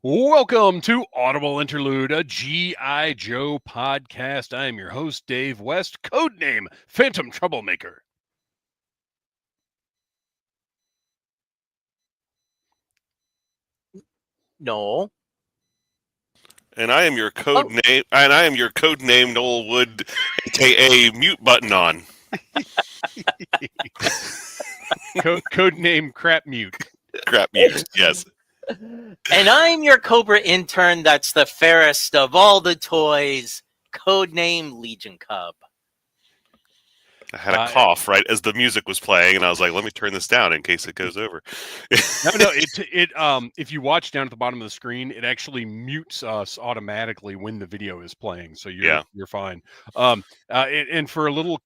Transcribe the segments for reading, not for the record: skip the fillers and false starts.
Welcome to Audible Interlude, a G.I. Joe podcast. I am your host, Dave West, codename Phantom Troublemaker. Noel. And I am your codename Noel Wood, aka Mute Button On. Codename Crap Mute. Crap Mute, yes. And I'm your Cobra intern that's the fairest of all the toys, codename Legion Cub. I had a cough right as the music was playing, and I was like, let me turn this down in case it goes over. No, if you watch down at the bottom of the screen, it actually mutes us automatically when the video is playing, so you're fine. And for a little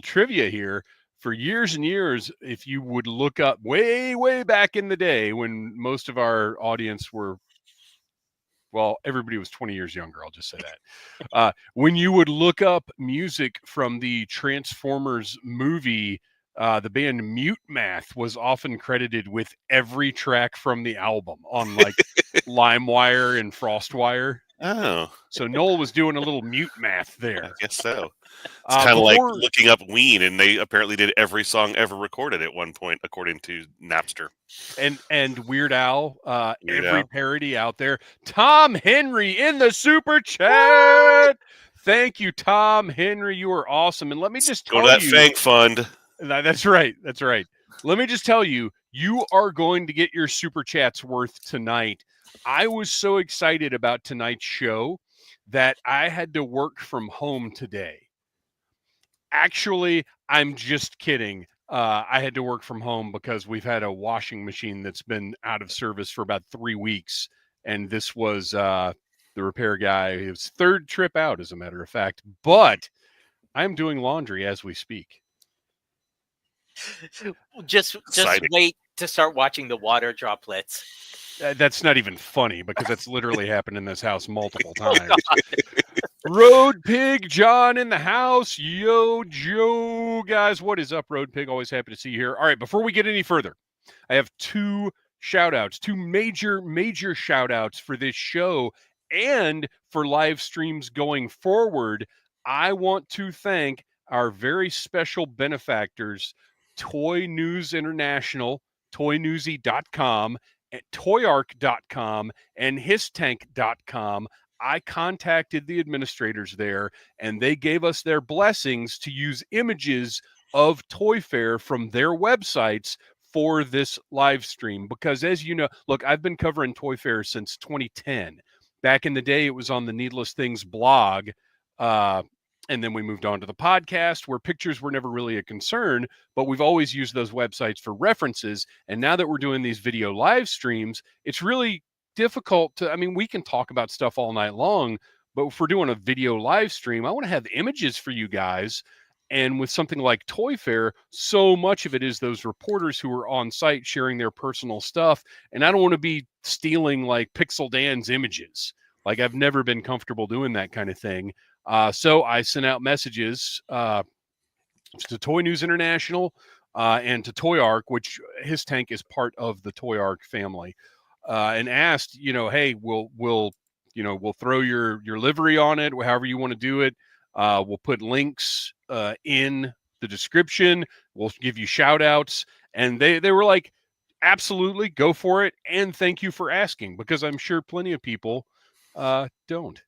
trivia here, for years and years, if you would look up way back in the day when most of our audience were, well, everybody was 20 years younger, I'll just say that. When you would look up music from the Transformers movie, the band Mute Math was often credited with every track from the album on like LimeWire and FrostWire. Oh. So Noel was doing a little Mute Math there. I guess so. It's kind of like looking up Ween, and they apparently did every song ever recorded at one point, according to Napster. And Weird Al, every parody out there. Tom Henry in the super chat. Thank you, Tom Henry. You are awesome. And let me just tell you, go to that Fang Fund. That's right. That's right. Let me just tell you, you are going to get your super chats worth tonight. I was so excited about tonight's show that I had to work from home today. Actually, I'm just kidding. I had to work from home because we've had a washing machine that's been out of service for about 3 weeks. And this was the repair guy, his third trip out, as a matter of fact. But I'm doing laundry as we speak. Just wait to start watching the water droplets. That's not even funny because that's literally happened in this house multiple times. Road Pig John in the house. Yo, Joe, guys. What is up, Road Pig? Always happy to see you here. All right, before we get any further, I have two shout-outs, two major shout-outs for this show and for live streams going forward. I want to thank our very special benefactors, Toy News International, toynewsy.com, at toyark.com, and histank.com. I contacted the administrators there, and they gave us their blessings to use images of Toy Fair from their websites for this live stream. Because as you know, look, I've been covering Toy Fair since 2010. Back in the day, it was on the Needless Things blog, and then we moved on to the podcast where pictures were never really a concern, but we've always used those websites for references. And now that we're doing these video live streams, it's really difficult to, we can talk about stuff all night long, but if we're doing a video live stream, I want to have images for you guys. And with something like Toy Fair, so much of it is those reporters who are on site sharing their personal stuff. And I don't want to be stealing like Pixel Dan's images. Like I've never been comfortable doing that kind of thing. So I sent out messages to Toy News International and to Toy Ark, which his tank is part of the Toy Ark family, and asked, hey, we'll throw your livery on it, however you want to do it. We'll put links in the description. We'll give you shout outs. And they were like, absolutely, go for it. And thank you for asking, because I'm sure plenty of people don't.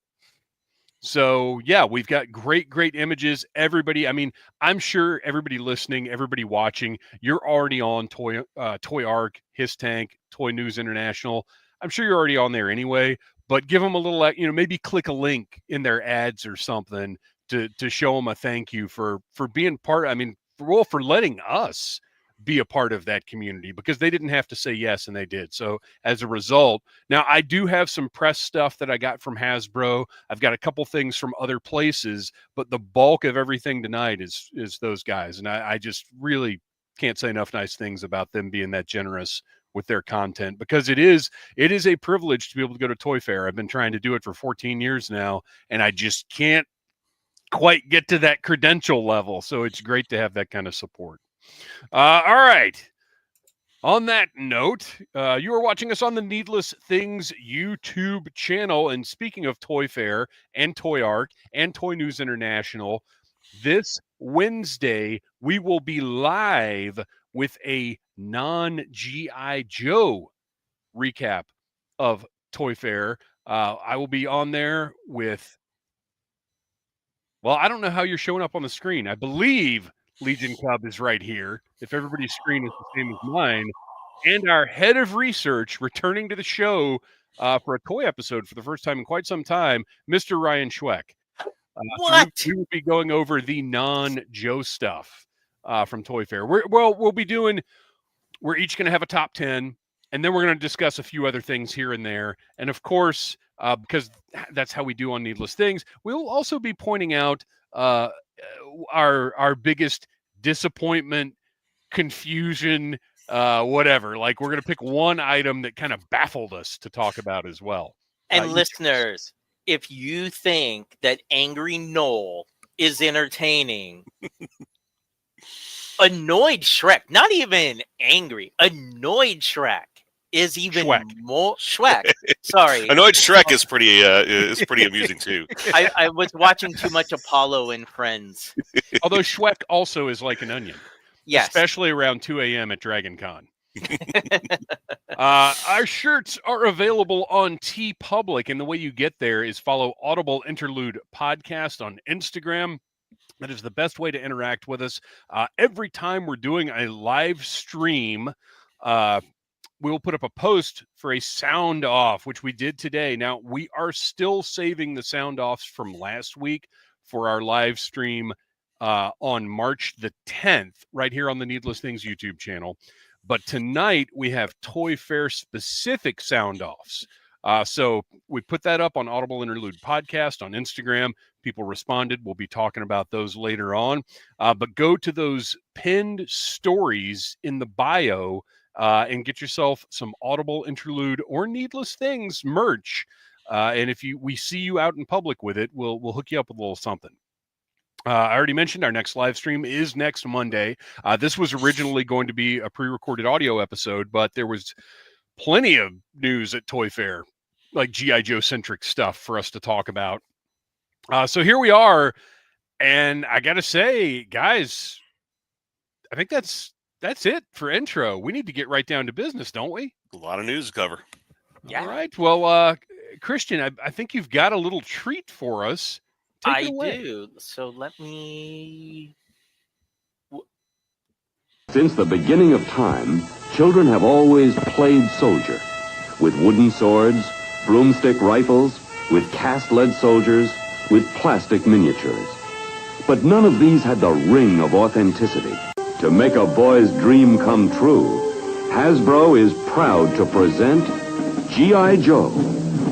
So, yeah, we've got great images. Everybody, I'm sure everybody listening, everybody watching, you're already on Toy Ark, His Tank, Toy News International. I'm sure you're already on there anyway, but give them a little, maybe click a link in their ads or something to show them a thank you for being part, for letting us be a part of that community, because they didn't have to say yes and they did. So as a result, now I do have some press stuff that I got from Hasbro. I've got a couple things from other places, but the bulk of everything tonight is those guys. And I just really can't say enough nice things about them being that generous with their content, because it is a privilege to be able to go to Toy Fair. I've been trying to do it for 14 years now, and I just can't quite get to that credential level. So it's great to have that kind of support. All right. On that note, you are watching us on the Needless Things YouTube channel. And speaking of Toy Fair and Toy Arc and Toy News International, this Wednesday we will be live with a non-G.I. Joe recap of Toy Fair. I will be on there with, well, I don't know how you're showing up on the screen. I believe Legion Cub is right here. If everybody's screen is the same as mine. And our head of research returning to the show for a toy episode for the first time in quite some time, Mr. Ryan Schweck. What? So we will be going over the non-Joe stuff from Toy Fair. We're each going to have a top 10, and then we're going to discuss a few other things here and there. And of course, because that's how we do on Needless Things, we'll also be pointing out our biggest disappointment, confusion, whatever. Like, we're going to pick one item that kind of baffled us to talk about as well. And listeners, if you think that Angry Noel is entertaining, Annoyed Shrek, not even angry, Annoyed Shrek is even more Shrek. Sorry, Annoyed Shrek is pretty amusing too. I was watching too much Apollo and Friends. Although Schweck also is like an onion. Yes. Especially around 2 a.m. at Dragon Con. Our shirts are available on TeePublic, and the way you get there is follow Audible Interlude Podcast on Instagram. That is the best way to interact with us. Every time we're doing a live stream, we'll put up a post for a sound off, which we did today. Now, we are still saving the sound offs from last week for our live stream on March the 10th, right here on the Needless Things YouTube channel. But tonight we have Toy Fair specific sound offs. So we put that up on Audible Interlude Podcast on Instagram. People responded. We'll be talking about those later on. But go to those pinned stories in the bio and get yourself some Audible Interlude or Needless Things merch. And if we see you out in public with it, we'll hook you up with a little something. I already mentioned our next live stream is next Monday. This was originally going to be a pre-recorded audio episode, but there was plenty of news at Toy Fair, like G.I. Joe-centric stuff for us to talk about. So here we are, and I got to say, guys, I think that's it for intro. We need to get right down to business, don't we? A lot of news to cover. Yeah. All right. Well, Kristian, I think you've got a little treat for us. I do. So let me... Since the beginning of time, children have always played soldier. With wooden swords, broomstick rifles, with cast lead soldiers, with plastic miniatures. But none of these had the ring of authenticity. To make a boy's dream come true, Hasbro is proud to present G.I. Joe,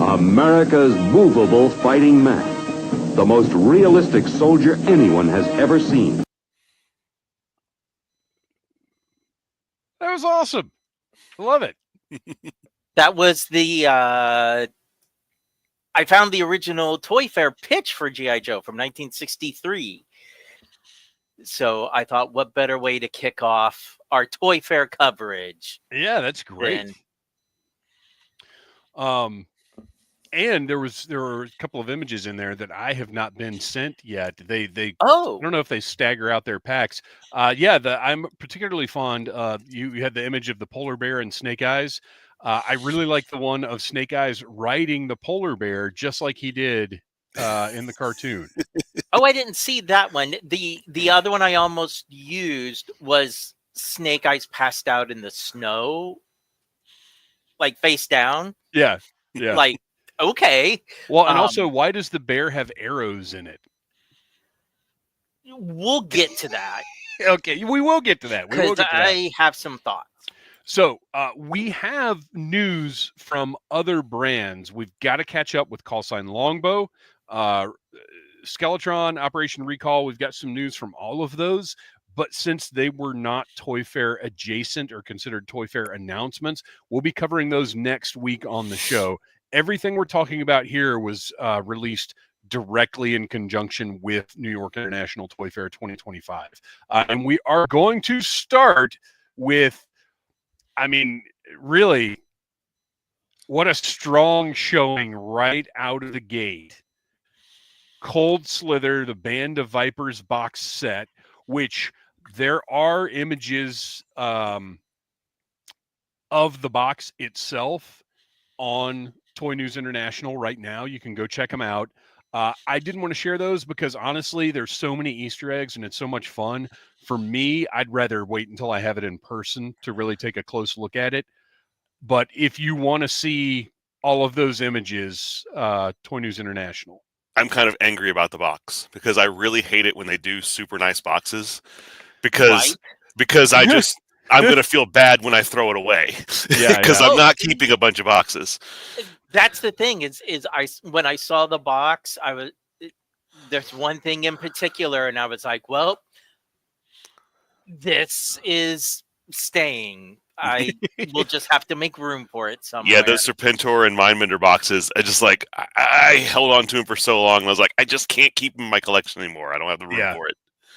America's movable fighting man. The most realistic soldier anyone has ever seen. That was awesome. I love it. That was the... I found the original Toy Fair pitch for G.I. Joe from 1963. So I thought, what better way to kick off our Toy Fair coverage? Yeah, that's great. And there were a couple of images in there that I have not been sent yet. I don't know if they stagger out their packs. I'm particularly fond of you had the image of the polar bear and Snake Eyes. I really like the one of Snake Eyes riding the polar bear just like he did in the cartoon. Oh, I didn't see that one. The other one I almost used was Snake Eyes passed out in the snow, like face down. Yeah. Like, okay. Well, and also, why does the bear have arrows in it? We'll get to that. Okay, we will get to that. Because I have some thoughts. So we have news from other brands. We've got to catch up with Call Sign Longbow, Skeletron, Operation Recall. We've got some news from all of those. But since they were not Toy Fair adjacent or considered Toy Fair announcements, we'll be covering those next week on the show. Everything we're talking about here was released directly in conjunction with New York International Toy Fair 2025. And we are going to start with I mean, really, what a strong showing right out of the gate. Cold Slither, the Band of Vipers box set, which there are images of the box itself on Toy News International right now. You can go check them out. I didn't want to share those because honestly, there's so many Easter eggs and it's so much fun. For me, I'd rather wait until I have it in person to really take a close look at it. But if you want to see all of those images, Toy News International. I'm kind of angry about the box because I really hate it when they do super nice boxes because I'm going to feel bad when I throw it away because I'm not keeping a bunch of boxes. That's the thing is when I saw the box, there's one thing in particular, and I was like, well, this is staying. I will just have to make room for it somewhere. Yeah, those Serpentor and Mindbender boxes, I held on to them for so long. And I was like, I just can't keep them in my collection anymore. I don't have the room for it.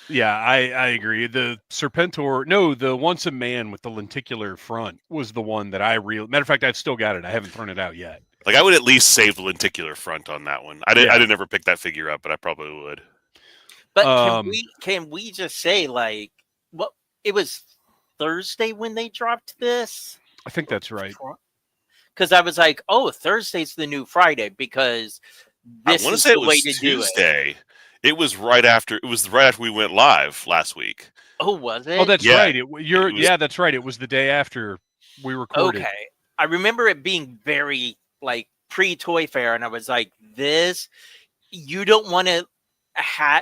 Yeah, I agree. The Serpentor, no, the Once a Man with the lenticular front was the one that matter of fact, I've still got it. I haven't thrown it out yet. Like, I would at least save the lenticular front on that one. I didn't ever pick that figure up, but I probably would. But can we just say, like, well, it was Thursday when they dropped this? I think that's right. Because I was like, oh, Thursday's the new Friday because this is the way to do it. It was right after we went live last week. Oh, was it? Oh, that's right. That's right. It was the day after we recorded. Okay. I remember it being very like pre-Toy Fair, and I was like, this, you don't want to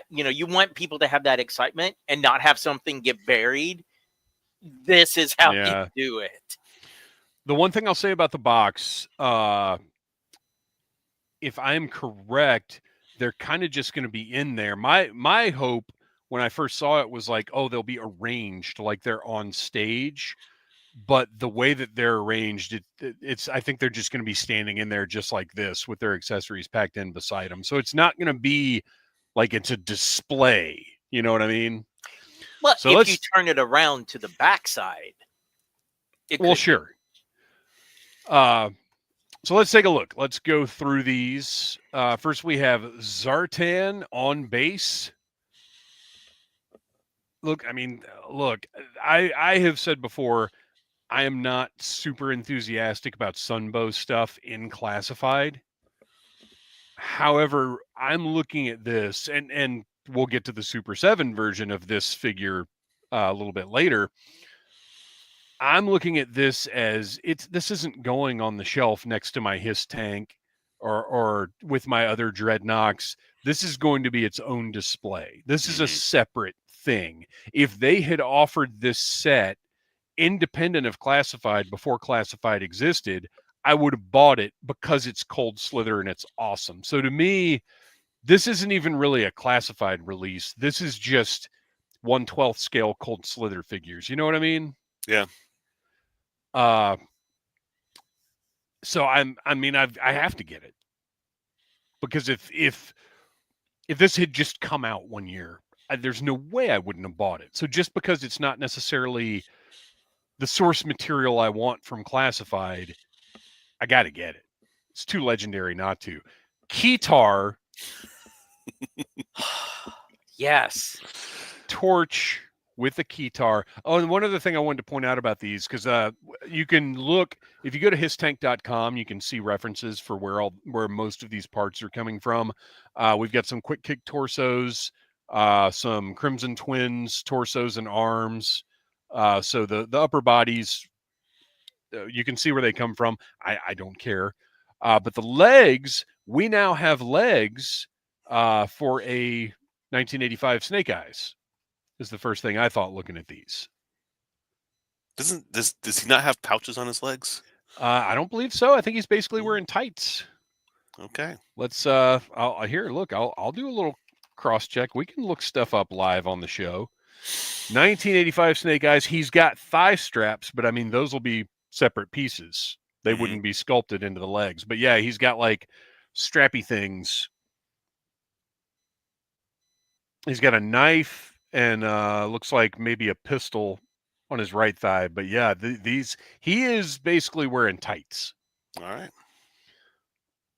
you want people to have that excitement and not have something get buried. This is how you do it. The one thing I'll say about the box, if I'm correct, they're kind of just going to be in there. My hope when I first saw it was like, oh, they'll be arranged like they're on stage. But the way that they're arranged, I think they're just going to be standing in there just like this with their accessories packed in beside them. So it's not going to be like it's a display. You know what I mean? Well, so if you turn it around to the backside. Sure. So let's take a look. Let's go through these. First, we have Zartan on base. Look, I have said before, I am not super enthusiastic about Sunbow stuff in classified. However, I'm looking at this, and we'll get to the Super 7 version of this figure a little bit later. I'm looking at this as this isn't going on the shelf next to my Hiss tank or with my other Dreadnoks. This is going to be its own display. This is a separate thing. If they had offered this set independent of Classified before Classified existed, I would have bought it because it's Cold Slither and it's awesome. So to me, this isn't even really a Classified release. This is just 1/12 scale Cold Slither figures. You know what I mean? Yeah. So I have to get it because if this had just come out one year, there's no way I wouldn't have bought it. So just because it's not necessarily the source material I want from Classified, I got to get it. It's too legendary not to. Keytar. Yes. Torch with the Keytar. Oh, and one other thing I wanted to point out about these, because you can look, if you go to hisstank.com, you can see references for where most of these parts are coming from. We've got some Quick Kick torsos, some Crimson Twins torsos and arms. So the upper bodies, you can see where they come from. I don't care. But the legs, we now have legs for a 1985 Snake Eyes. Is the first thing I thought looking at these. Does he not have pouches on his legs? I don't believe so. I think he's basically wearing tights. Okay. Let's I'll do a little cross check. We can look stuff up live on the show. 1985 Snake Eyes. He's got thigh straps, but I mean those will be separate pieces. They wouldn't be sculpted into the legs. But yeah, he's got like strappy things. He's got a knife and looks like maybe a pistol on his right thigh. But yeah, he is basically wearing tights. All right.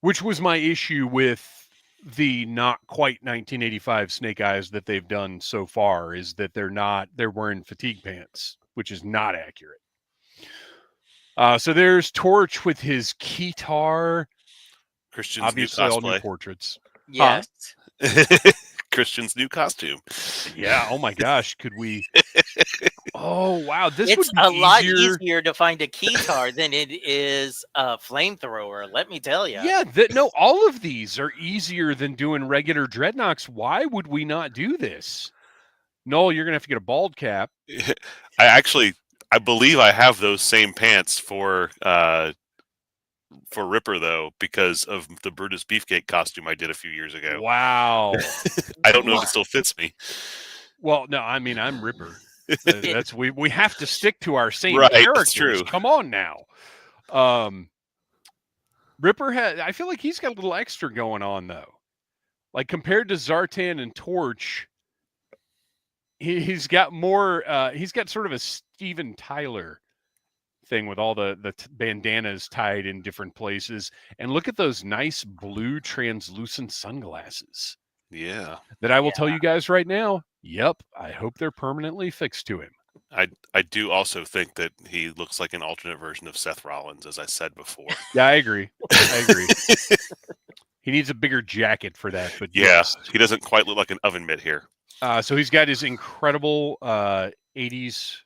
Which was my issue with the not quite 1985 Snake Eyes that they've done so far, is that they're wearing fatigue pants, which is not accurate. So there's Torch with his keytar. Kristian's Obviously, new all new cosplay. portraits. Yes. Kristian's new costume. Yeah. Oh my gosh. Could we? Oh wow. This It's would be a lot easier. easier to find a keytar than it is a flamethrower. Let me tell you. Yeah. No, all of these are easier than doing regular dreadnoughts. Why would we not do this? Noel, you're gonna have to get a bald cap. I believe I have those same pants for Ripper though, because of the Brutus Beefcake costume I did a few years ago. Wow. I don't know if it still fits me. Well, no, I mean I'm Ripper. That's we have to stick to our same Right, characters. that's true. Come on now. Ripper I feel like he's got a little extra going on though. Like compared to Zartan and Torch, he's got more. He's got sort of a Steven Tyler thing with all the bandanas tied in different places. And look at those nice blue translucent sunglasses. Yeah. That I will tell you guys right now. Yep, I hope they're permanently fixed to him. I do also think that he looks like an alternate version of Seth Rollins, as I said before. Yeah, I agree. He needs a bigger jacket for that. But yeah, yes. He doesn't quite look like an oven mitt here. So he's got his incredible 80s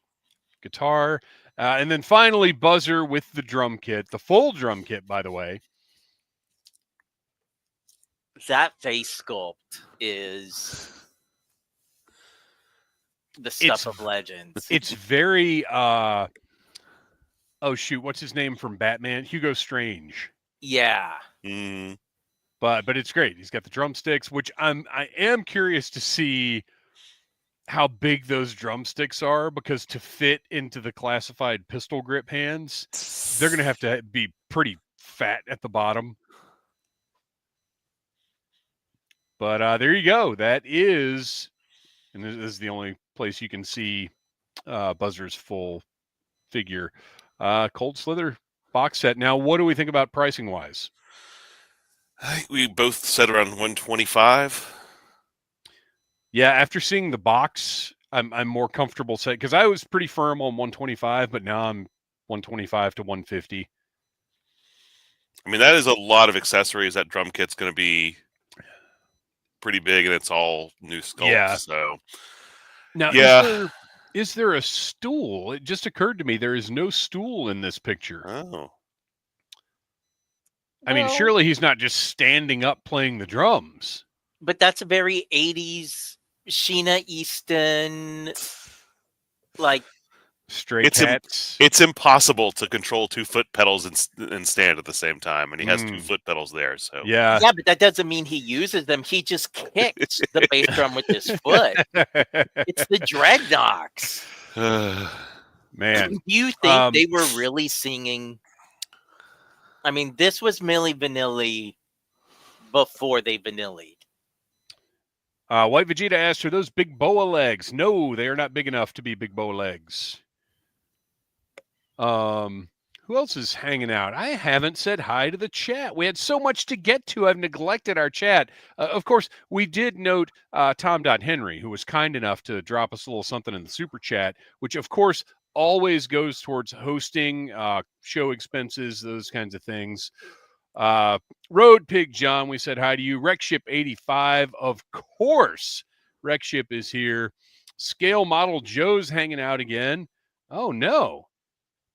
guitar. And then finally, Buzzer with the drum kit. The full drum kit, by the way. That face sculpt is the stuff of legends. It's very oh shoot, what's his name from Batman? Hugo Strange. Yeah. Mm. But it's great. He's got the drumsticks, which I am curious to see how big those drumsticks are, because to fit into the classified pistol grip hands, they're going to have to be pretty fat at the bottom. But there you go. That is, and this is the only place you can see Buzzer's full figure. Cold Slither box set. Now, what do we think about pricing wise? I think we both said around 125. Yeah, after seeing the box, I'm more comfortable saying, because I was pretty firm on 125, but now I'm 125 to 150. I mean, that is a lot of accessories. That drum kit's going to be pretty big, and it's all new sculpts. Yeah. So now, yeah. Is there a stool? It just occurred to me there is no stool in this picture. Oh. I mean, surely he's not just standing up playing the drums. But that's a very 80s Sheena Easton, like, straight cats. It's impossible to control 2 foot pedals and stand at the same time, and he has 2 foot pedals there. So yeah, but that doesn't mean he uses them. He just kicks the bass drum with his foot. It's the Dreadnoughts. Man, do you think they were really singing? I mean, this was Milli Vanilli before they vanilla'd. White Vegeta asked, are those big boa legs? No, they are not big enough to be big boa legs. Who else is hanging out? I haven't said hi to the chat. We had so much to get to. I've neglected our chat. Of course, we did note Tom Henry, who was kind enough to drop us a little something in the super chat, which, of course, always goes towards hosting, show expenses, those kinds of things. Road Pig John, we said hi to you. Wreckship 85, of course. Wreckship is here. Scale Model Joe's hanging out again. Oh no,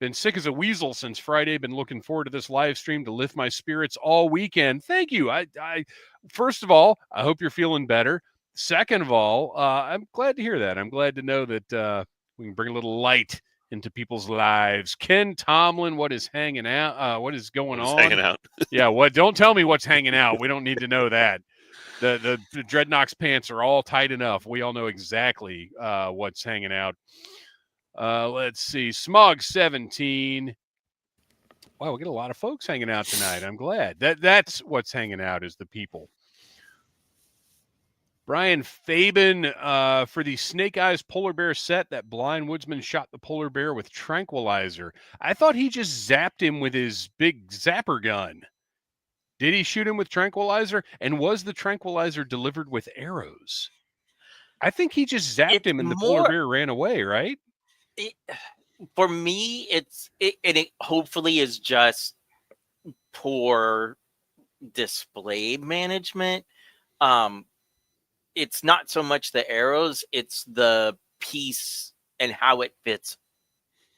been sick as a weasel since Friday. Been looking forward to this live stream to lift my spirits all weekend. Thank you. I first of all, I hope you're feeling better. Second of all, I'm glad to hear that. I'm glad to know that we can bring a little light into people's lives. Ken Tomlin, what is hanging out? What is going on? Hanging out. Yeah, what? Don't tell me what's hanging out. We don't need to know that. The Dreadnoughts pants are all tight enough. We all know exactly what's hanging out. Let's see. Smog 17. Wow, we get a lot of folks hanging out tonight. I'm glad. That's what's hanging out is the people. Brian Fabian, for the Snake Eyes polar bear set, that blind woodsman shot the polar bear with tranquilizer. I thought he just zapped him with his big zapper gun. Did he shoot him with tranquilizer? And was the tranquilizer delivered with arrows? I think he just zapped him and the polar bear ran away, right? For me, it hopefully is just poor display management. It's not so much the arrows, it's the piece and how it fits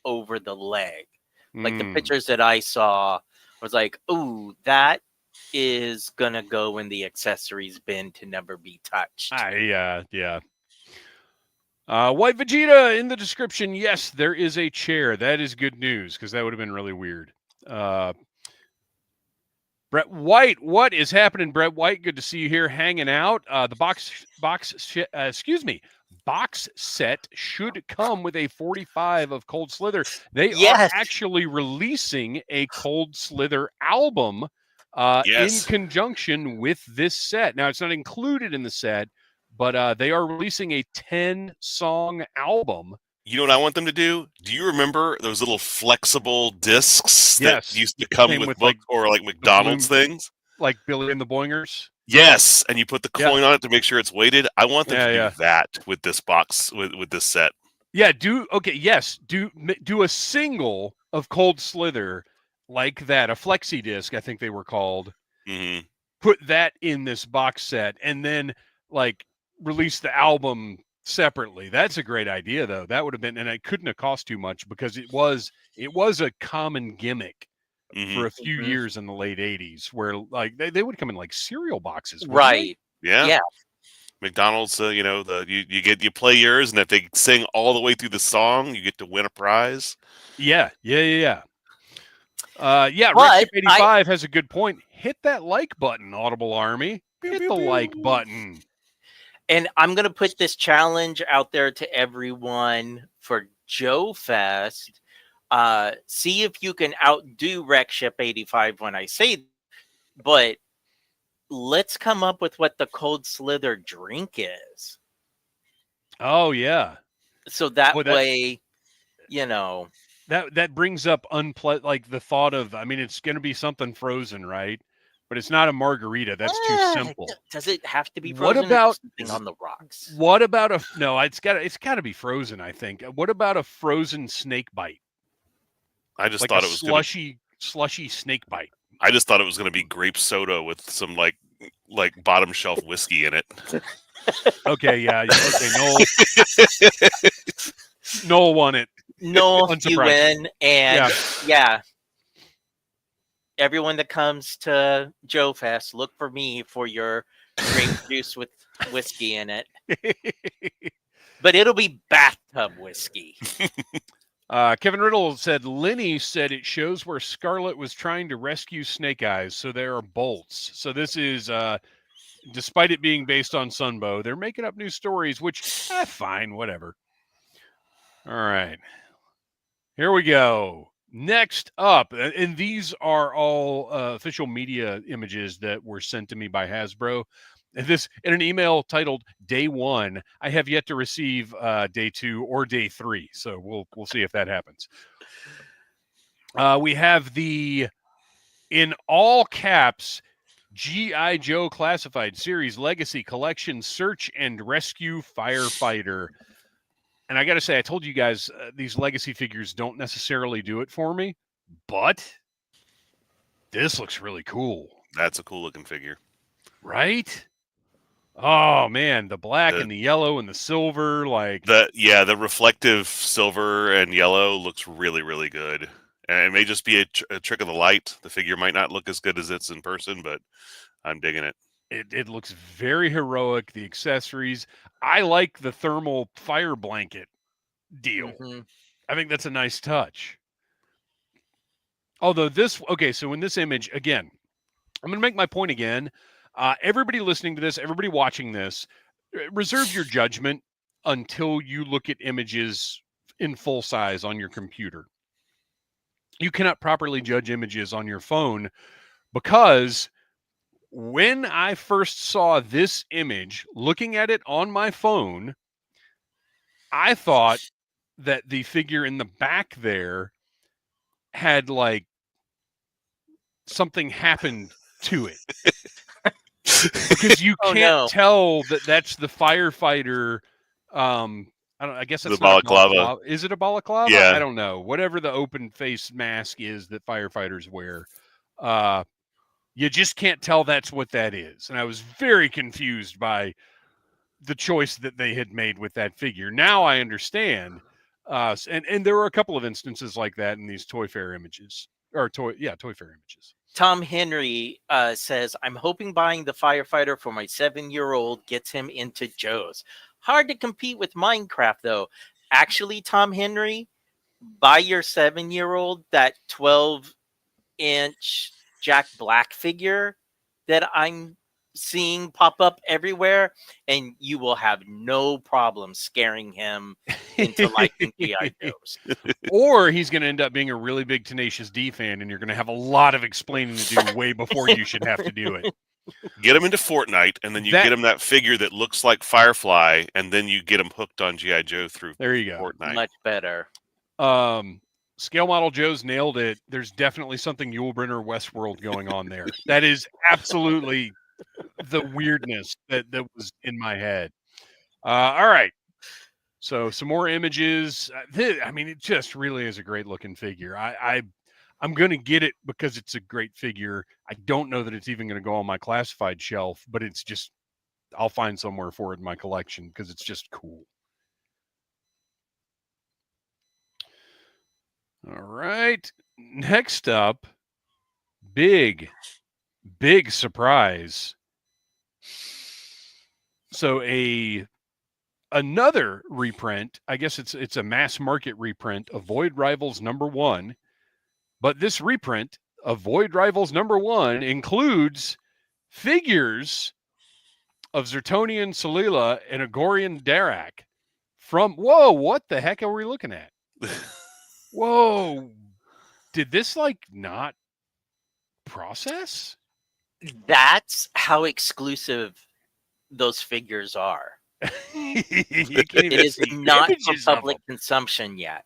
over the leg. Like the pictures that I saw, I was like, ooh, that is gonna go in the accessories bin to never be touched. Yeah. White Vegeta in the description. Yes, there is a chair. That is good news because that would have been really weird. Brett White, what is happening, Brett White? Good to see you here hanging out. The box set should come with a 45 of Cold Slither. They are actually releasing a Cold Slither album in conjunction with this set. Now, it's not included in the set, but they are releasing a 10-song album. You know what I want them to do? Do you remember those little flexible discs that used to come with books or like McDonald's things? Like Billy and the Boingers? Yes, and you put the coin on it to make sure it's weighted. I want them to do that with this box, with this set. Yeah, do a single of Cold Slither like that, a flexi disc, I think they were called. Mm-hmm. Put that in this box set and then like release the album separately. That's a great idea, though. That would have been, and it couldn't have cost too much because it was a common gimmick for a few years in the late 80s where like they would come in like cereal boxes. Right. Yeah. McDonald's, you play yours, and if they sing all the way through the song, you get to win a prize. Yeah. Redship 85 has a good point. Hit that like button, Audible Army. Hit the like button. And I'm going to put this challenge out there to everyone for Joe Fest. See if you can outdo Redship 85 when I say that. But let's come up with what the Cold Slither drink is. Oh, yeah. So that way, That brings up like the thought of, I mean, it's going to be something frozen, right? But it's not a margarita. That's too simple. Does it have to be frozen? What about something on the rocks? What about it's got to be frozen, I think. What about a frozen snake bite? I just like thought it was slushy snake bite. I just thought it was going to be grape soda with some like bottom shelf whiskey in it. Okay, yeah. Okay, Noel won it. Noel, you win, and everyone that comes to Joe Fest, look for me for your grape juice with whiskey in it. But it'll be bathtub whiskey. Kevin Riddle said, Lenny said it shows where Scarlet was trying to rescue Snake Eyes, so there are bolts. So this is, despite it being based on Sunbow, they're making up new stories, which, fine, whatever. All right. Here we go. Next up, and these are all official media images that were sent to me by Hasbro. This in an email titled Day 1. I have yet to receive Day 2 or Day 3, so we'll see if that happens. We have the, in all caps, G.I. Joe Classified Series Legacy Collection Search and Rescue Firefighter. And I got to say, I told you guys these legacy figures don't necessarily do it for me, but this looks really cool. That's a cool looking figure. Right? Oh, man, the black and the yellow and the silver. The reflective silver and yellow looks really, really good. And it may just be a trick of the light. The figure might not look as good as it's in person, but I'm digging it. It looks very heroic. The accessories. I like the thermal fire blanket deal. Mm-hmm. I think that's a nice touch. Although so in this image, again, I'm going to make my point again. Everybody listening to this, everybody watching this, reserve your judgment until you look at images in full size on your computer. You cannot properly judge images on your phone because when I first saw this image, looking at it on my phone, I thought that the figure in the back there had like something happened to it. Because you can't tell that that's the firefighter. I guess that's The not balaclava. a balaclava. Is it a balaclava? Yeah. I don't know. Whatever the open face mask is that firefighters wear. You just can't tell that's what that is. And I was very confused by the choice that they had made with that figure. Now I understand. And there were a couple of instances like that in these Toy Fair images. Toy Fair images. Tom Henry says, I'm hoping buying the Firefighter for my 7-year-old gets him into Joe's. Hard to compete with Minecraft, though. Actually, Tom Henry, buy your 7-year-old that 12-inch Jack Black figure that I'm seeing pop up everywhere, and you will have no problem scaring him into liking G.I. Joes. Or he's going to end up being a really big Tenacious D fan, and you're going to have a lot of explaining to do way before you should have to do it. Get him into Fortnite, and then you get him that figure that looks like Firefly, and then you get him hooked on G.I. Joe through Fortnite. Much better. Scale Model Joe's nailed it. There's definitely something Yulebrenner Westworld going on there. That is absolutely the weirdness that was in my head. All right. So some more images. I mean, it just really is a great looking figure. I'm going to get it because it's a great figure. I don't know that it's even going to go on my classified shelf, but it's just, I'll find somewhere for it in my collection because it's just cool. All right. Next up, big surprise. So another reprint, I guess it's a mass market reprint of Void Rivals #1, but this reprint of Void Rivals #1 includes figures of Zertonian Solila and Agorian Darak from, whoa, what the heck are we looking at? Whoa, did this like not process? That's how exclusive those figures are. It is not for public consumption yet.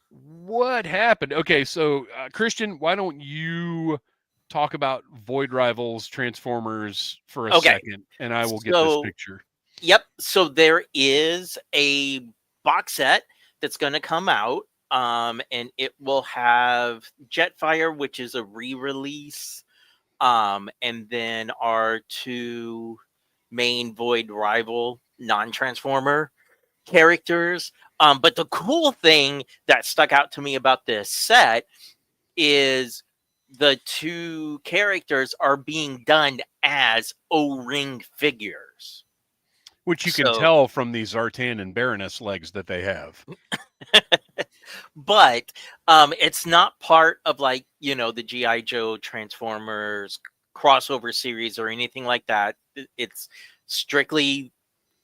What happened? Okay, so Kristian, why don't you talk about Void Rivals Transformers for a second, and I will get this picture. Yep. So there is a box set that's going to come out, and it will have Jetfire, which is a re-release, and then our 2 main Void Rival non-Transformer characters. But the cool thing that stuck out to me about this set is the 2 characters are being done as O-ring figures. Which you can tell from these Zartan and Baroness legs that they have. But it's not part of like, the G.I. Joe Transformers crossover series or anything like that. It's strictly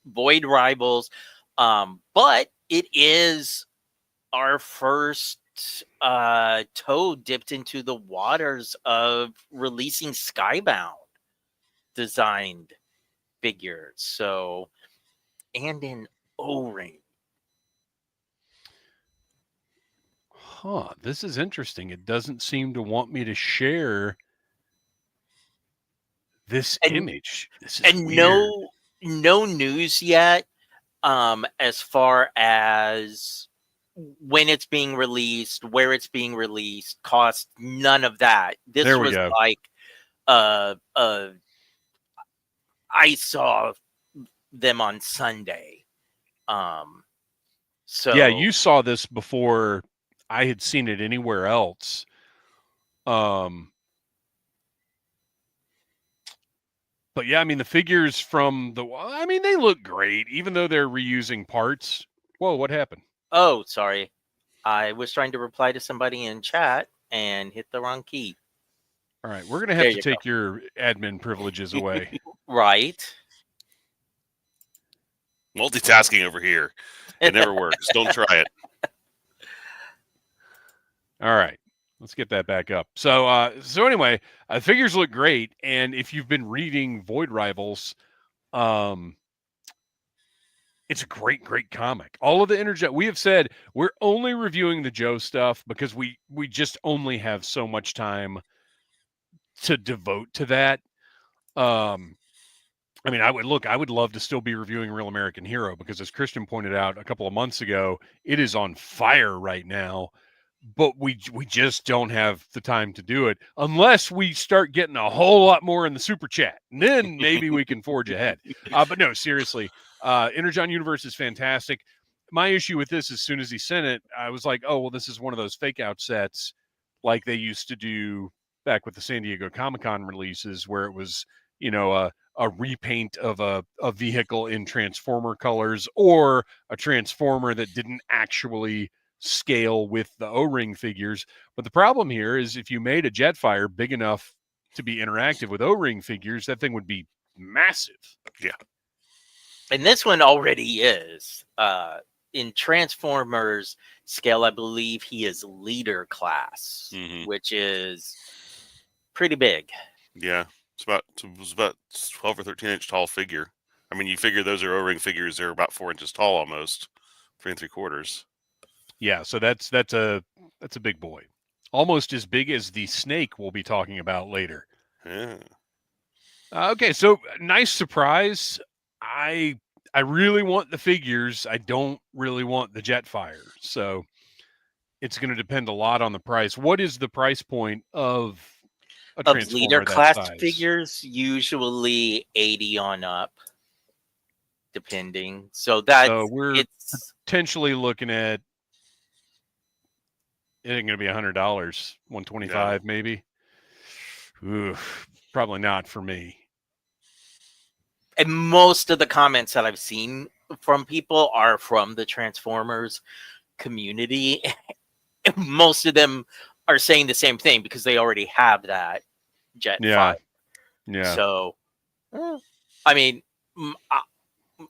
Void Rivals. But it is our first toe dipped into the waters of releasing Skybound designed figures. So, and an O-ring. Huh, this is interesting. It doesn't seem to want me to share this image. This is weird. No news yet as far as when it's being released, where it's being released, cost, none of that. This was like I saw them on Sunday. So yeah, you saw this before I had seen it anywhere else. But yeah, I mean, the figures from they look great, even though they're reusing parts. Whoa, what happened? Oh, sorry. I was trying to reply to somebody in chat and hit the wrong key. All right, we're going to have to take your admin privileges away. Right. Multitasking over here. It never works. Don't try it. All right. Let's get that back up. So anyway, figures look great, and if you've been reading Void Rivals, it's a great comic. All of the energy we have said, we're only reviewing the Joe stuff because we just only have so much time to devote to that. I mean, I would love to still be reviewing Real American Hero because, as Kristian pointed out a couple of months ago, it is on fire right now. But we just don't have the time to do it unless we start getting a whole lot more in the super chat. And then maybe we can forge ahead. But no, seriously, Energon Universe is fantastic. My issue with this, as soon as he sent it, I was like, oh, well, this is one of those fake out sets like they used to do back with the San Diego Comic-Con releases where it was, a repaint of a vehicle in Transformer colors or a Transformer that didn't actually scale with the O-ring figures. But the problem here is if you made a Jetfire big enough to be interactive with O-ring figures, that thing would be massive. Yeah. And this one already is. In Transformers scale, I believe he is leader class, which is pretty big. Yeah. It was about 12 or 13 inch tall figure. I mean, you figure those are O-ring figures. They're about 4 inches tall almost, 3 3/4. Yeah, so that's a big boy, almost as big as the snake we'll be talking about later. Yeah. Okay, so nice surprise. I really want the figures. I don't really want the Jetfire. So it's going to depend a lot on the price. What is the price point of a Transformer leader that class size? figures? Usually 80 on up, depending. So we're potentially looking at it ain't going to be $100, $125 maybe. Oof, probably not for me. And most of the comments that I've seen from people are from the Transformers community. Most of them are saying the same thing because they already have that Jet 5. Yeah. So, I mean,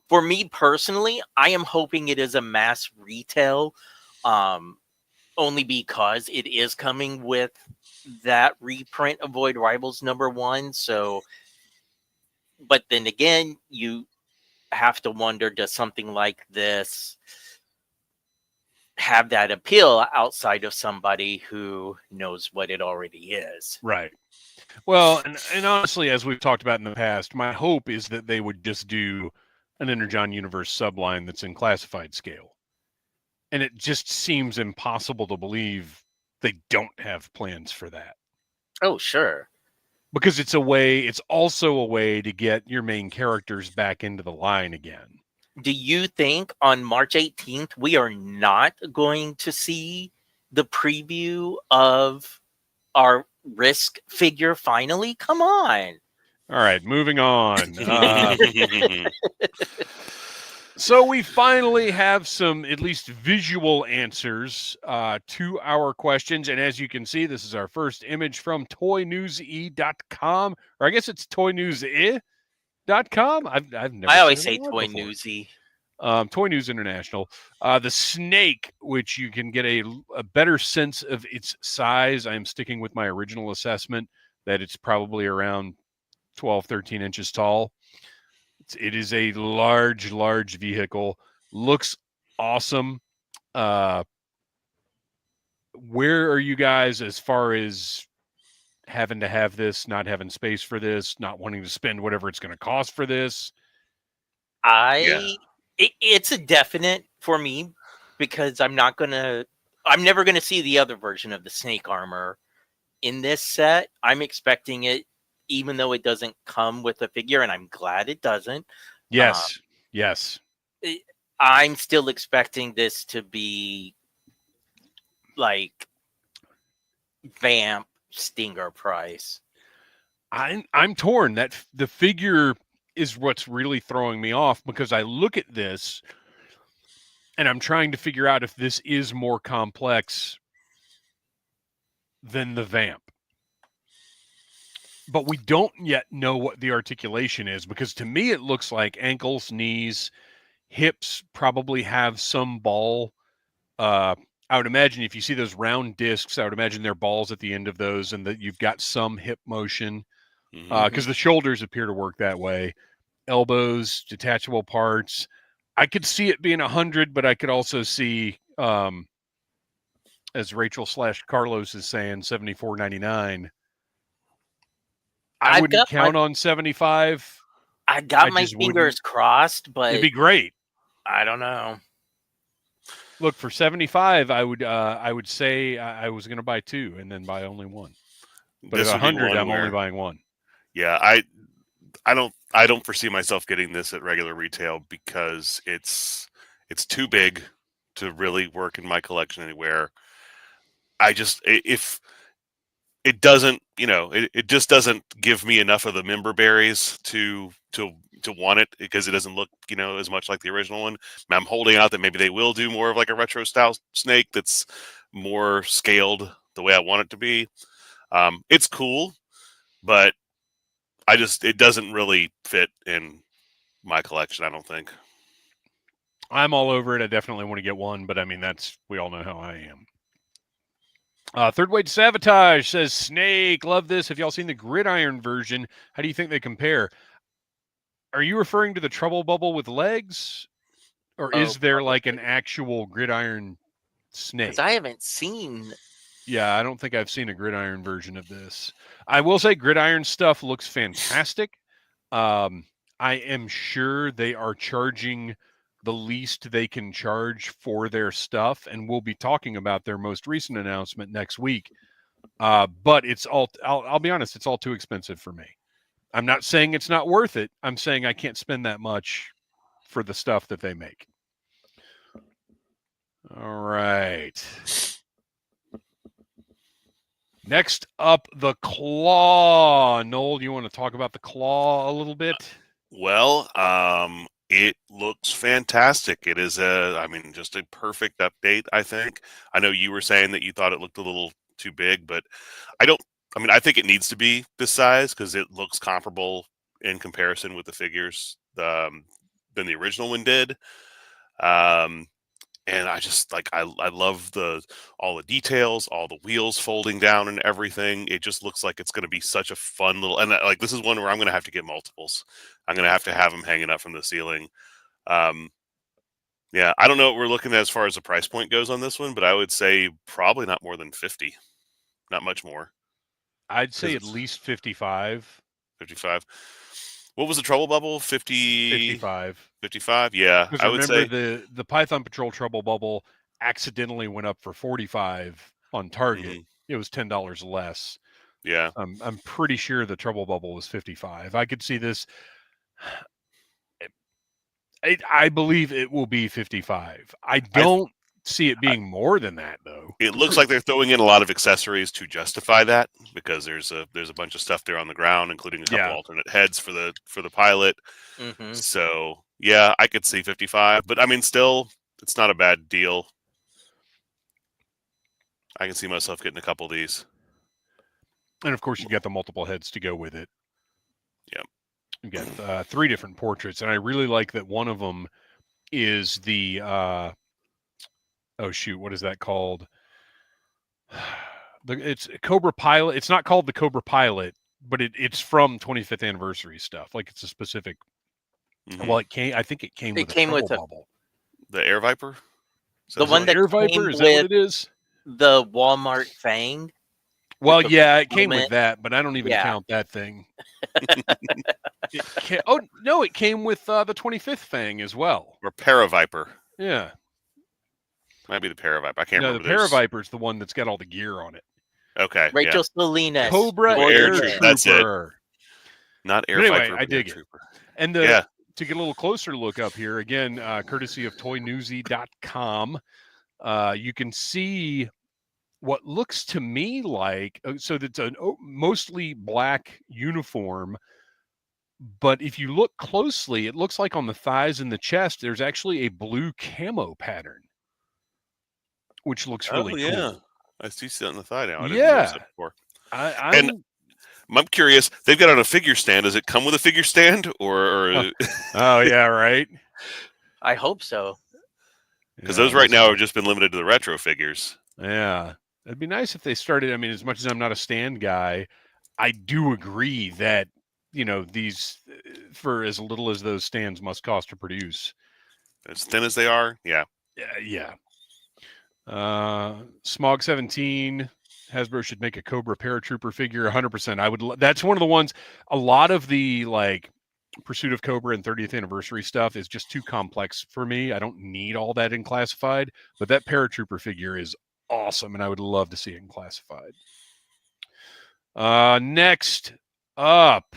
for me personally, I am hoping it is a mass retail, only because it is coming with that reprint of Void Rivals #1. So, but then again, you have to wonder, does something like this have that appeal outside of somebody who knows what it already is? Right. Well, and honestly, as we've talked about in the past, my hope is that they would just do an Energon Universe subline that's in classified scale. And it just seems impossible to believe they don't have plans for that. Oh, sure. Because it's also a way to get your main characters back into the line again. Do you think on March 18th, we are not going to see the preview of our Risk figure finally? Come on. All right, moving on. So we finally have some at least visual answers to our questions. And as you can see, this is our first image from toynewsy.com. Or I guess it's toynewsy.com. I've never I always seen say Toy Newsy. Toy News International. The snake, which you can get a better sense of its size. I am sticking with my original assessment that it's probably around 12, 13 inches tall. It is a large vehicle. Looks awesome. Where are you guys as far as having to have this, not having space for this, not wanting to spend whatever it's going to cost for this? It's a definite for me because I'm never going to see the other version of the snake armor in this set. I'm expecting it, even though it doesn't come with a figure, and I'm glad it doesn't. Yes. I'm still expecting this to be like Vamp Stinger price. I'm torn. That the figure is what's really throwing me off because I look at this and I'm trying to figure out if this is more complex than the Vamp. But we don't yet know what the articulation is because to me it looks like ankles, knees, hips probably have some ball I would imagine if you see those round discs, I would imagine they're balls at the end of those, and that you've got some hip motion because the shoulders appear to work that way. Elbows, detachable parts. I could see it being 100, but I could also see, as Rachel / Carlos is saying, $74.99. I wouldn't count on 75. I got my fingers crossed, but it'd be great. I don't know. Look, for 75, I would say I was going to buy 2 and then buy only 1. But at 100, I'm only buying 1. Yeah, I don't foresee myself getting this at regular retail because it's too big to really work in my collection anywhere. If it doesn't, it just doesn't give me enough of the member berries to want it because it doesn't look, as much like the original one. I'm holding out that maybe they will do more of like a retro style snake that's more scaled the way I want it to be. It's cool, but it doesn't really fit in my collection, I don't think. I'm all over it. I definitely want to get one, but I mean, we all know how I am. Third Way to Sabotage says, Snake, love this. Have y'all seen the gridiron version? How do you think they compare? Are you referring to the Trouble Bubble with legs? Or is there like an actual gridiron snake? Because I haven't seen... Yeah, I don't think I've seen a gridiron version of this. I will say gridiron stuff looks fantastic. I am sure they are charging the least they can charge for their stuff, and we'll be talking about their most recent announcement next week. But it's all, I'll be honest, it's all too expensive for me. I'm not saying it's not worth it. I'm saying I can't spend that much for the stuff that they make. All right. Next up, the Claw. Noel, you want to talk about the Claw a little bit? Well, it looks fantastic. It is just a perfect update, I think. I know you were saying that you thought it looked a little too big, but I think it needs to be this size because it looks comparable in comparison with the figures than the original one did. And I just I love all the details, all the wheels folding down and everything. It just looks like it's going to be such a fun little, and this is one where I'm going to have to get multiples. I'm going to have them hanging up from the ceiling. Yeah, I don't know what we're looking at as far as the price point goes on this one, but I would say probably not more than 50, not much more. I'd say at least 55. 55. What was the Trouble Bubble? 55. 55? Yeah. I would say the Python Patrol Trouble Bubble accidentally went up for 45 on Target. Mm-hmm. It was $10 less. Yeah. I'm pretty sure the Trouble Bubble was 55. I could see this. I believe it will be 55. I don't see it being more than that, though. It looks like they're throwing in a lot of accessories to justify that because there's a bunch of stuff there on the ground, including a couple alternate heads for the pilot. Mm-hmm. So yeah, I could see 55, but I mean, still, it's not a bad deal. I can see myself getting a couple of these, and of course, you got the multiple heads to go with it. Yep, you got 3 different portraits, and I really like that one of them is the. Oh shoot! What is that called? It's Cobra Pilot. It's not called the Cobra Pilot, but it's from 25th anniversary stuff. Like it's a specific. Mm-hmm. Well, I think it came with a bubble. The Air Viper. The one that Air Viper, is that what it is? The Walmart Fang. Well, yeah, it came with that, but I don't even count that thing. It came with the 25th Fang as well. Or Paraviper. Yeah. Might be the Paraviper. I can't remember. No, the Paraviper is the one that's got all the gear on it. Okay. Rachel Salinas. Cobra Air Trooper. That's it. Not Air Viper. Anyway, I dig it. And to get a little closer look up here, again, courtesy of ToyNewsy.com, you can see what looks to me like, so that's a mostly black uniform, but if you look closely, it looks like on the thighs and the chest, there's actually a blue camo pattern, which looks really cool. Yeah. I see it on the thigh now. I didn't notice it before. I'm curious. They've got it on a figure stand. Does it come with a figure stand, or? Oh yeah, right. I hope so. Because those right now have just been limited to the retro figures. Yeah. It'd be nice if they started. I mean, as much as I'm not a stand guy, I do agree that, these, for as little as those stands must cost to produce. As thin as they are, yeah. Yeah. Smog 17, Hasbro should make a Cobra Paratrooper figure 100%. That's one of the ones, a lot of the Pursuit of Cobra and 30th anniversary stuff is just too complex for me. I don't need all that in classified, but that Paratrooper figure is awesome, and I would love to see it in classified. Next up,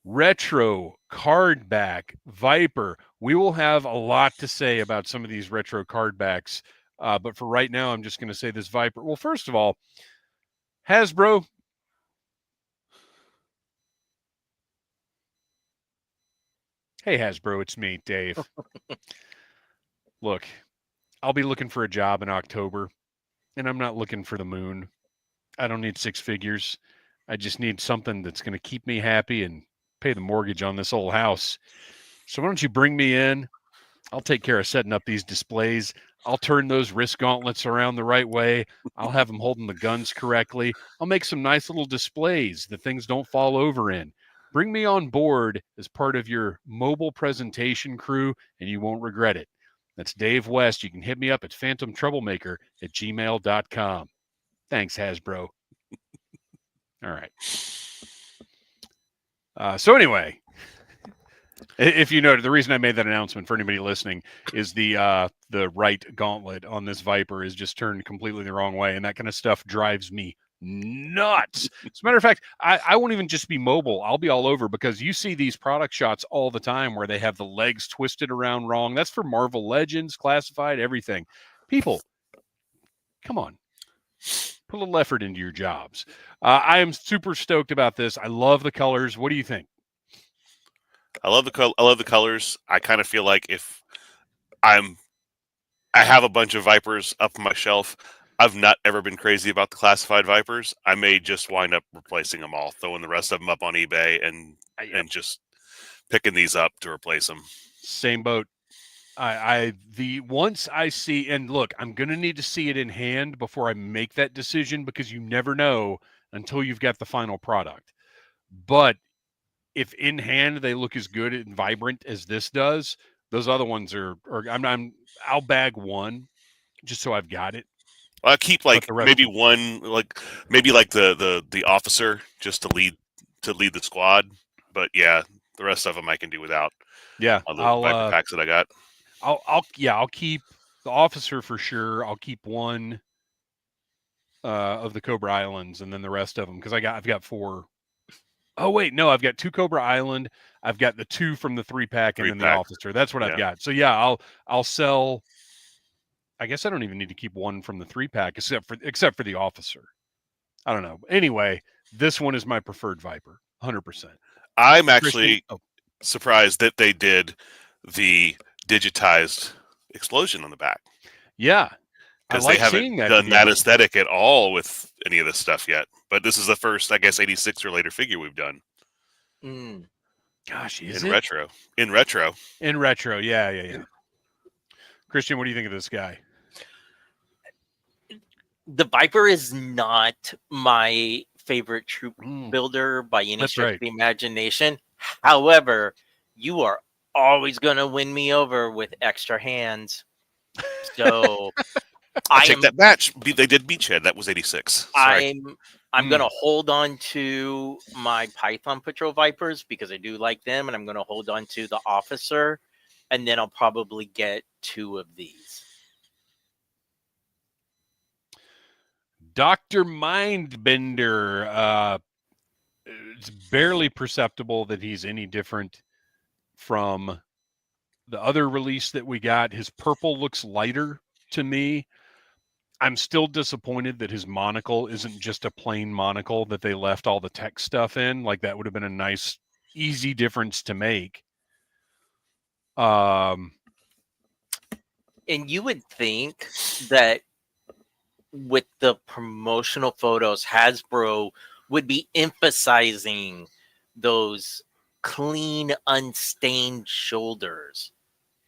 retro card back Viper. We will have a lot to say about some of these retro card backs, but for right now, I'm just going to say this Viper. Well, first of all, Hasbro. Hey, Hasbro, it's me, Dave. Look, I'll be looking for a job in October, and I'm not looking for the moon. I don't need 6 figures. I just need something that's going to keep me happy and pay the mortgage on this old house. So why don't you bring me in? I'll take care of setting up these displays. I'll turn those wrist gauntlets around the right way. I'll have them holding the guns correctly. I'll make some nice little displays that things don't fall over in. Bring me on board as part of your mobile presentation crew, and you won't regret it. That's Dave West. You can hit me up at phantomtroublemaker@gmail.com. Thanks, Hasbro. All right. So anyway, if you noted, the reason I made that announcement for anybody listening is the right gauntlet on this Viper is just turned completely the wrong way, and that kind of stuff drives me nuts. As a matter of fact, I won't even just be mobile. I'll be all over, because you see these product shots all the time where they have the legs twisted around wrong. That's for Marvel Legends, classified, everything. People, come on. Put a little effort into your jobs. I am super stoked about this. I love the colors. What do you think? I love the colors. I kind of feel like if I have a bunch of Vipers up on my shelf, I've not ever been crazy about the classified Vipers. I may just wind up replacing them all, throwing the rest of them up on eBay and just picking these up to replace them. Same boat. Once I see, and look, I'm going to need to see it in hand before I make that decision, because you never know until you've got the final product. But if in hand they look as good and vibrant as this does, those other ones I'll bag one just so I've got it. I'll keep maybe one, maybe the officer, just to lead the squad. But yeah, the rest of them I can do without. Yeah, all the Viper packs that I got. I'll keep the officer for sure. I'll keep one of the Cobra Islands, and then the rest of them, because I've got 4. Oh wait, no, I've got 2 Cobra Island. I've got the 2 from the 3-pack, and then the officer. That's what I've got. So yeah, I'll sell. I guess I don't even need to keep 1 from the 3-pack, except for the officer. I don't know. Anyway, this one is my preferred Viper, 100%. I'm actually surprised that they did the digitized explosion on the back. Yeah, because they haven't done that aesthetic at all with any of this stuff yet. But this is the first, I guess, 86 or later figure we've done. Gosh, in retro. In retro, yeah. Kristian, what do you think of this guy? The Viper is not my favorite troop builder by any stretch of the imagination. However, you are always going to win me over with extra hands. So I take that match. They did Beachhead. That was 86. Sorry. I'm going to hold on to my Python Patrol Vipers because I do like them, and I'm going to hold on to the officer, and then I'll probably get 2 of these. Dr. Mindbender. It's barely perceptible that he's any different from the other release that we got. His purple looks lighter to me. I'm still disappointed that his monocle isn't just a plain monocle, that they left all the tech stuff in. Like, that would have been a nice, easy difference to make. And you would think that with the promotional photos, Hasbro would be emphasizing those clean, unstained shoulders.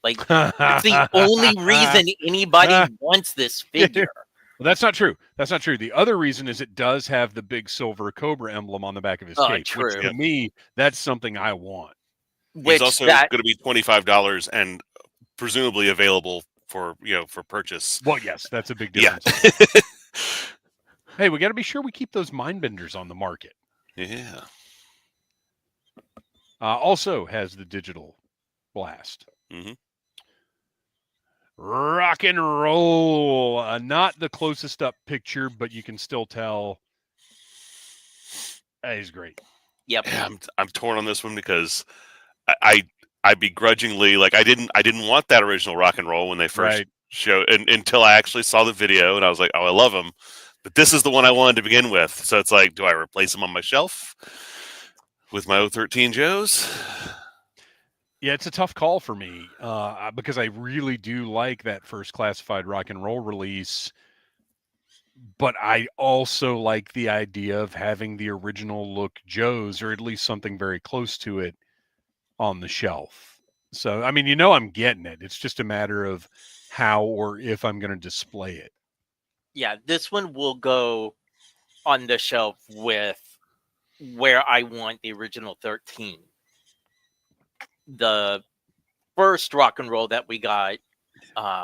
Like, it's the only reason anybody wants this figure. Well, that's not true. That's not true. The other reason is it does have the big silver cobra emblem on the back of his cape, True. which to me, that's something I want. He's also going to be $25 and presumably available for purchase. Well, yes, that's a big difference. Yeah. Hey, we got to be sure we keep those mindbenders on the market. Yeah. Also has the digital blast. Mm-hmm. Rock and roll. Not the closest up picture, but you can still tell he's great. Yep. Yeah, I'm torn on this one because I begrudgingly, like, I didn't want that original rock and roll when they first showed, until I actually saw the video, and I was like, oh, I love him, but this is the one I wanted to begin with. So it's like, do I replace him on my shelf with my 013 Joes? Yeah, it's a tough call for me because I really do like that first classified rock and roll release, but I also like the idea of having the original look Joes, or at least something very close to it, on the shelf. So, I mean, I'm getting it. It's just a matter of how or if I'm going to display it. Yeah, this one will go on the shelf with where I want the original 13. The first rock and roll that we got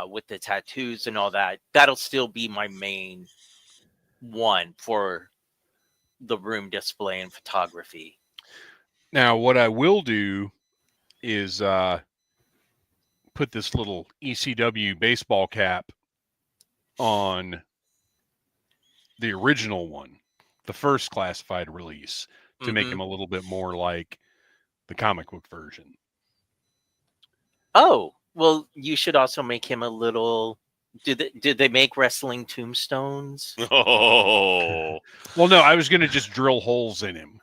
with the tattoos and all that, that'll still be my main one for the room display and photography. Now, what I will do is put this little C.L.A.W baseball cap on the original one, the first classified release, to make him a little bit more like the comic book version. Oh, well, you should also make him a little. Did they make wrestling tombstones? Oh. Well, no, I was going to just drill holes in him.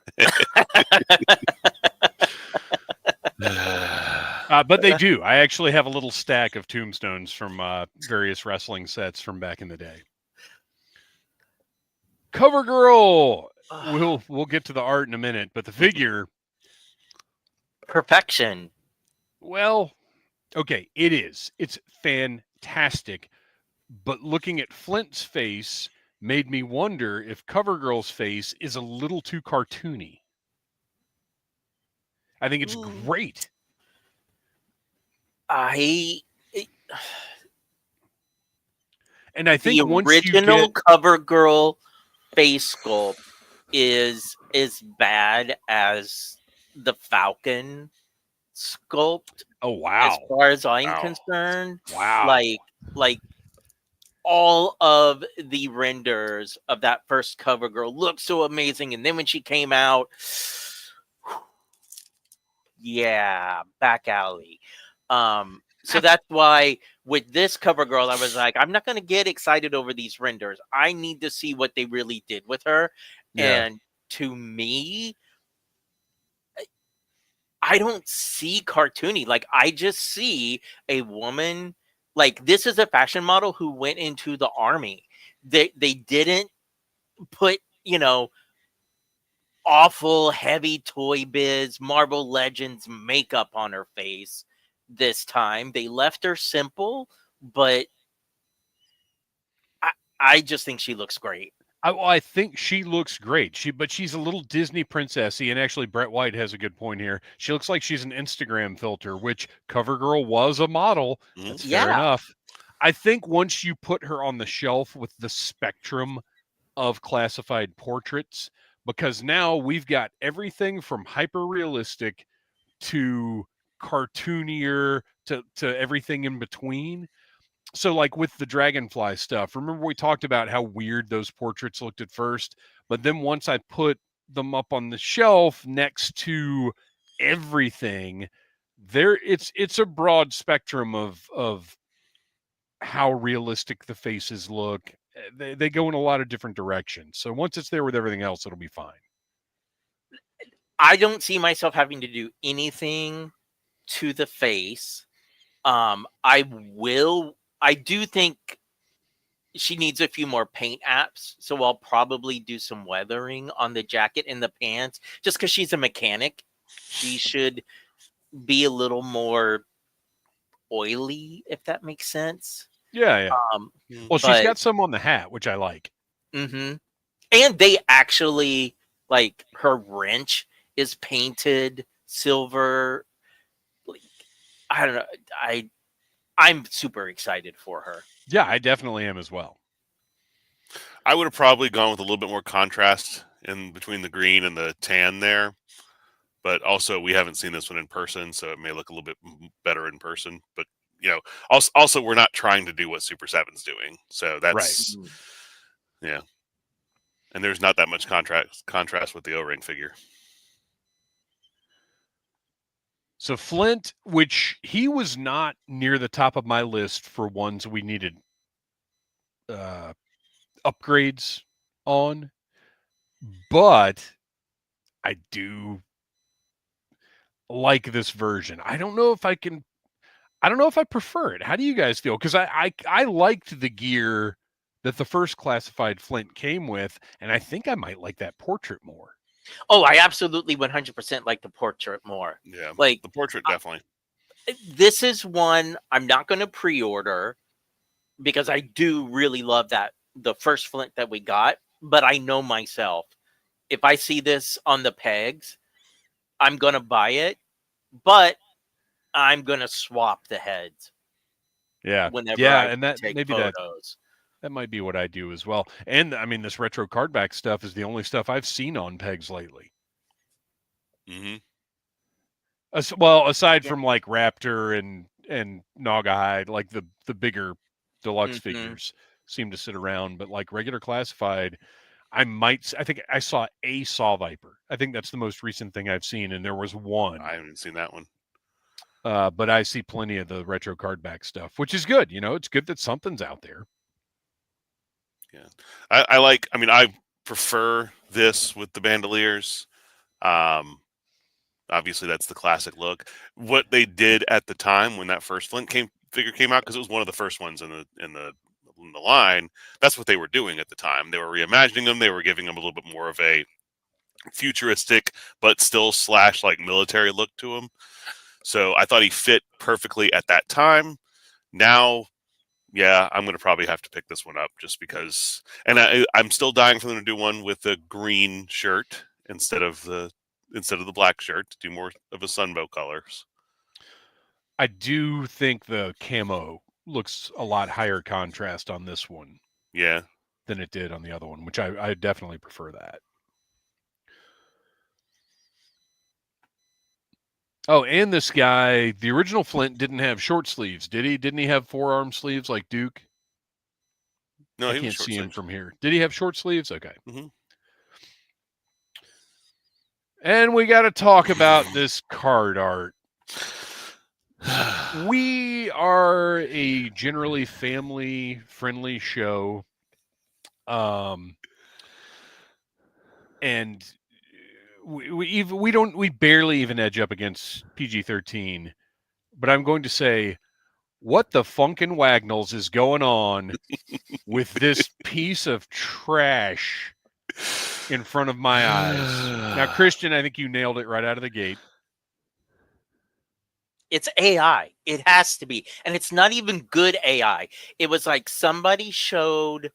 But they do. I actually have a little stack of tombstones from various wrestling sets from back in the day. Cover Girl. We'll get to the art in a minute, but the figure, perfection. Well, okay, it is. It's fantastic. But looking at Flint's face made me wonder if Cover Girl's face is a little too cartoony. I think it's great. And I think the original Cover Girl face sculpt is as bad as the Falcon sculpt. Oh wow! As far as I'm concerned, wow! Like all of the renders of that first Cover Girl looked so amazing, and then when she came out, yeah, back alley. So that's why with this Cover Girl, I was like, I'm not going to get excited over these renders. I need to see what they really did with her. Yeah. And to me, I don't see cartoony. Like, I just see a woman. Like, this is a fashion model who went into the army. They didn't put, awful heavy Toy Biz, Marvel Legends makeup on her face this time. They left her simple, but I just think she looks great. I think she looks great. She's a little Disney princessy, and actually Brett White has a good point here. She looks like she's an Instagram filter, which Cover Girl was a model. That's fair enough. I think once you put her on the shelf with the spectrum of classified portraits, because now we've got everything from hyper realistic to cartoonier to everything in between. So like with the Dragonfly stuff, remember we talked about how weird those portraits looked at first, but then once I put them up on the shelf next to everything, it's a broad spectrum of how realistic the faces look. They go in a lot of different directions. So once it's there with everything else, it'll be fine. I don't see myself having to do anything to the face. I do think she needs a few more paint apps, so I'll probably do some weathering on the jacket and the pants, just because she's a mechanic. She should be a little more oily, if that makes sense. Yeah. Well, she's got some on the hat, which I like. Mm-hmm. And they actually, like, her wrench is painted silver. Like, I don't know. I'm super excited for her. Yeah, I definitely am as well. I would have probably gone with a little bit more contrast in between the green and the tan there. But also, we haven't seen this one in person, so it may look a little bit better in person. But, you know, also we're not trying to do what Super 7's doing. So that's, yeah. And there's not that much contrast with the O-ring figure. So Flint, which he was not near the top of my list for ones we needed upgrades on, but I do like this version. I don't know if I prefer it. How do you guys feel? Because I liked the gear that the first classified Flint came with, and I think I might like that portrait more. Oh, I absolutely 100% like the portrait more. Yeah, like the portrait definitely. This is one I'm not going to pre-order because I do really love the first Flint that we got. But I know myself, if I see this on the pegs, I'm going to buy it, but I'm going to swap the heads. Yeah. Whenever and that take maybe photos. that might be what I do as well. And I mean, this retro card back stuff is the only stuff I've seen on pegs lately. Mm-hmm. Well, aside from like Raptor and Naugahyde, like the bigger deluxe figures seem to sit around, but like regular classified, I think I saw a Slither. I think that's the most recent thing I've seen, and there was one. I haven't seen that one. But I see plenty of the retro card back stuff, which is good. You know, it's good that something's out there. Yeah, I prefer this with the bandoliers. Obviously, that's the classic look. What they did at the time when that first Flint figure came out, because it was one of the first ones in the line, that's what they were doing at the time. They were reimagining them. They were giving them a little bit more of a futuristic, but still / like military look to him. So I thought he fit perfectly at that time. Now, yeah, I'm going to probably have to pick this one up just because. And I'm still dying for them to do one with a green shirt instead of the black shirt, to do more of a sunbow colors. I do think the camo looks a lot higher contrast on this one. Yeah. Than it did on the other one, which I definitely prefer that. Oh, and this guy, the original Flint didn't have short sleeves, did he? Didn't he have forearm sleeves like Duke? No, I can't see him from here. Did he have short sleeves? Okay. Mm-hmm. And we got to talk about this card art. We are a generally family-friendly show. And we barely even edge up against PG-13, but I'm going to say, what the funkin' Wagnalls is going on with this piece of trash in front of my eyes? Now, Kristian, I think you nailed it right out of the gate. It's AI. It has to be. And it's not even good AI. It was like someone at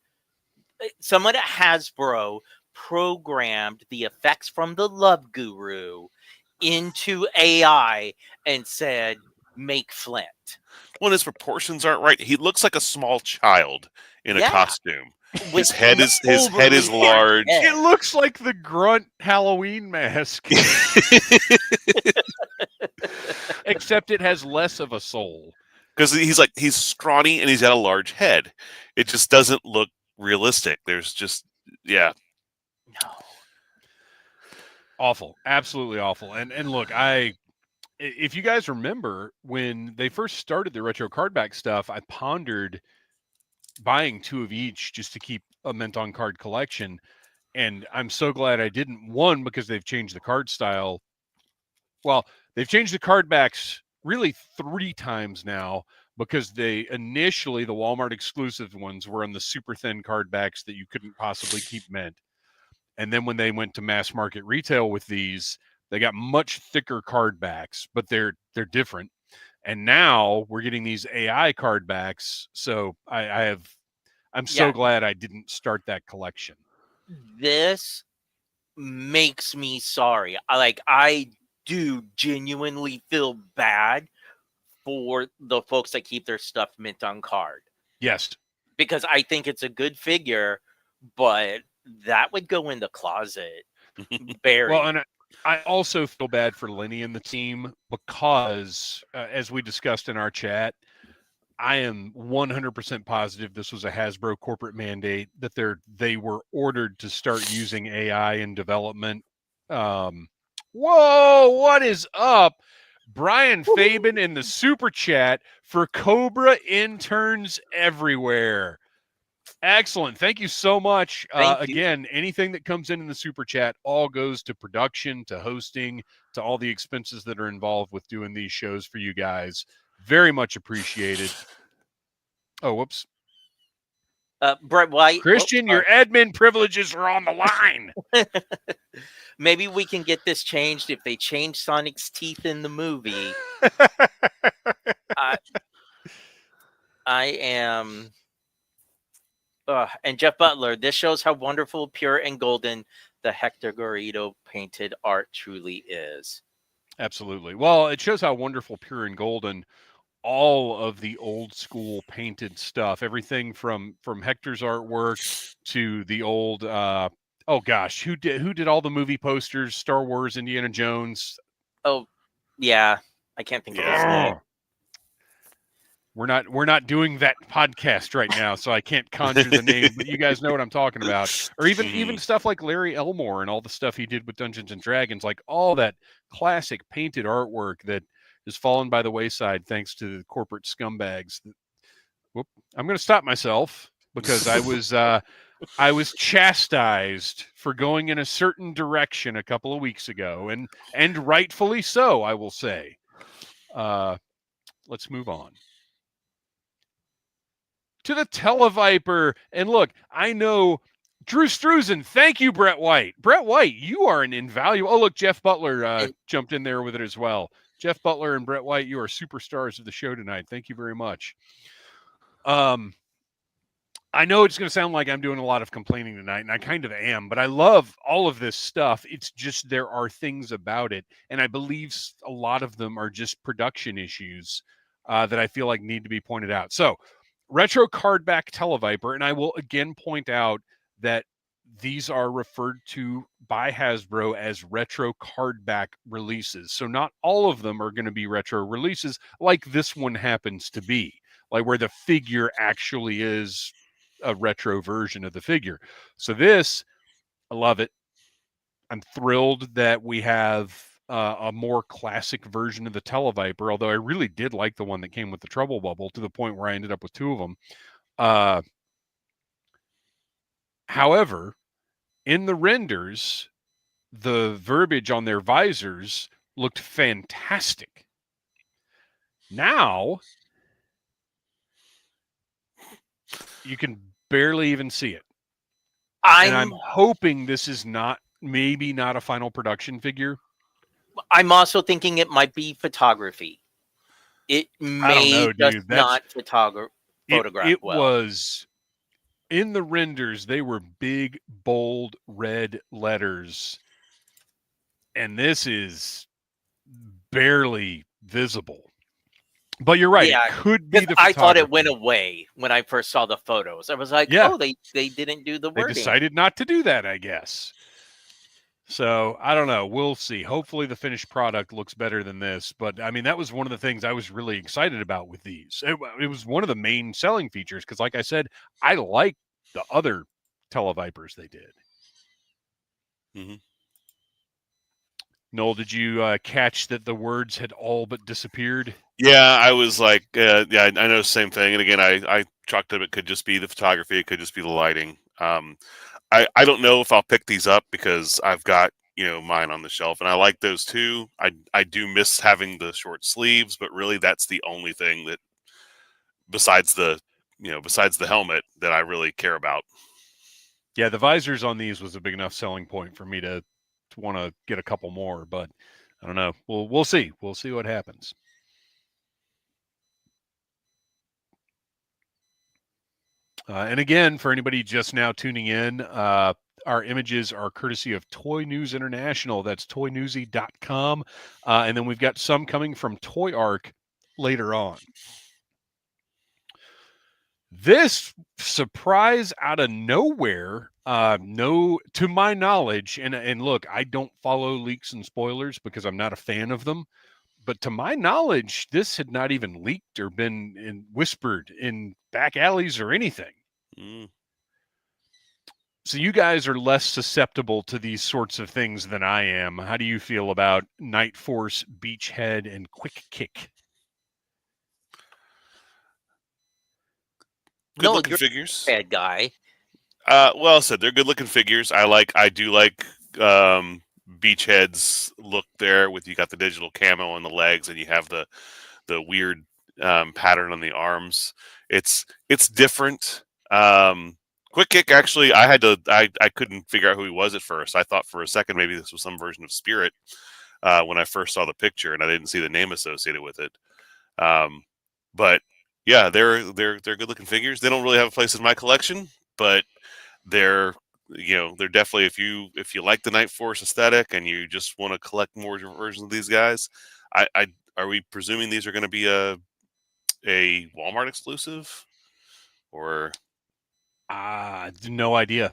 Hasbro programmed the effects from the Love Guru into AI and said, make Flint. Well, his proportions aren't right. He looks like a small child in a costume. His head is large. It looks like the Grunt Halloween mask. Except it has less of a soul. Because he's scrawny and he's got a large head. It just doesn't look realistic. There's just, yeah. No. Awful. Absolutely awful. And look, if you guys remember, when they first started the retro cardback stuff, I pondered buying 2 of each just to keep a mint on card collection. And I'm so glad I didn't. One, because they've changed the card style. Well, they've changed the card backs really 3 times now, because the Walmart exclusive ones were on the super thin card backs that you couldn't possibly keep mint. And then when they went to mass market retail with these, they got much thicker card backs, but they're different. And now we're getting these AI card backs. So I'm so glad I didn't start that collection. This makes me sorry. I do genuinely feel bad for the folks that keep their stuff mint on card. Yes. Because I think it's a good figure, but that would go in the closet. Buried. Well, and I also feel bad for Lenny and the team because, as we discussed in our chat, I am 100% positive this was a Hasbro corporate mandate that they were ordered to start using AI in development. Whoa, what is up? Brian Fabian in the super chat for Cobra interns everywhere. Excellent. Thank you so much. Again, anything that comes in the super chat all goes to production, to hosting, to all the expenses that are involved with doing these shows for you guys. Very much appreciated. Oh, whoops. Brett White. Kristian, your admin privileges are on the line. Maybe we can get this changed if they change Sonic's teeth in the movie. I am... and Jeff Butler, this shows how wonderful, pure, and golden the Hector Garrido painted art truly is. Absolutely. Well, it shows how wonderful, pure, and golden all of the old school painted stuff, everything from Hector's artwork to the old oh gosh, who did all the movie posters, Star Wars, Indiana Jones? Oh, yeah. I can't think of his name. We're not doing that podcast right now, so I can't conjure the name, but you guys know what I'm talking about. Or even stuff like Larry Elmore and all the stuff he did with Dungeons and Dragons, like all that classic painted artwork that has fallen by the wayside thanks to the corporate scumbags. Whoop, I'm going to stop myself because I was chastised for going in a certain direction a couple of weeks ago, and rightfully so, I will say. Let's move on to the Televiper. And look, I know Drew Struzen. Thank you, Brett White. Brett White, you are an invaluable. Oh, look, Jeff Butler jumped in there with it as well. Jeff Butler and Brett White, you are superstars of the show tonight. Thank you very much. I know it's going to sound like I'm doing a lot of complaining tonight, and I kind of am, but I love all of this stuff. It's just there are things about it, and I believe a lot of them are just production issues that I feel like need to be pointed out. So, retro cardback Televiper, and I will again point out that these are referred to by Hasbro as retro cardback releases. So not all of them are going to be retro releases like this one happens to be, like where the figure actually is a retro version of the figure. So this, I love it. I'm thrilled that we have a more classic version of the Televiper, although I really did like the one that came with the Trouble Bubble to the point where I ended up with two of them. However, in the renders, the verbiage on their visors looked fantastic. Now, you can barely even see it. I'm hoping this is maybe not a final production figure. I'm also thinking it might be photography. It may just not photograph it well. Was in the renders, they were big, bold, red letters. And this is barely visible. But you're right. Yeah, it could be the I thought it went away when I first saw the photos. I was like, oh, they didn't do the wording. They decided not to do that, I guess. So, I don't know. We'll see. Hopefully the finished product looks better than this. But, I mean, that was one of the things I was really excited about with these. It was one of the main selling features because, like I said, I like the other Televipers they did. Mm-hmm. Noel, did you catch that the words had all but disappeared? Yeah, I was like, I know the same thing. And again, I chalked up, it could just be the photography. It could just be the lighting. I don't know if I'll pick these up because I've got, mine on the shelf and I like those too. I do miss having the short sleeves, but really that's the only thing that besides the helmet that I really care about. Yeah, the visors on these was a big enough selling point for me to want to get a couple more, but I don't know. We'll see. We'll see what happens. And again, for anybody just now tuning in, our images are courtesy of Toy News International. That's toynewsy.com. And then we've got some coming from Toy Arc later on. This surprise out of nowhere, no, to my knowledge, and look, I don't follow leaks and spoilers because I'm not a fan of them. But to my knowledge, this had not even leaked or been whispered in back alleys or anything. Mm. So you guys are less susceptible to these sorts of things than I am. How do you feel about Night Force, Beachhead, and Quick Kick? Good looking figures. Bad guy. Well said. They're good looking figures. I do like Beachhead's look there. With you got the digital camo on the legs, and you have the weird pattern on the arms. It's different. Quick Kick, actually, I couldn't figure out who he was at first. I thought for a second maybe this was some version of Spirit when I first saw the picture, and I didn't see the name associated with it. But yeah, they're good looking figures. They don't really have a place in my collection, but they're definitely, if you like the Night Force aesthetic and you just want to collect more versions of these guys, are we presuming these are going to be a Walmart exclusive, or? No idea.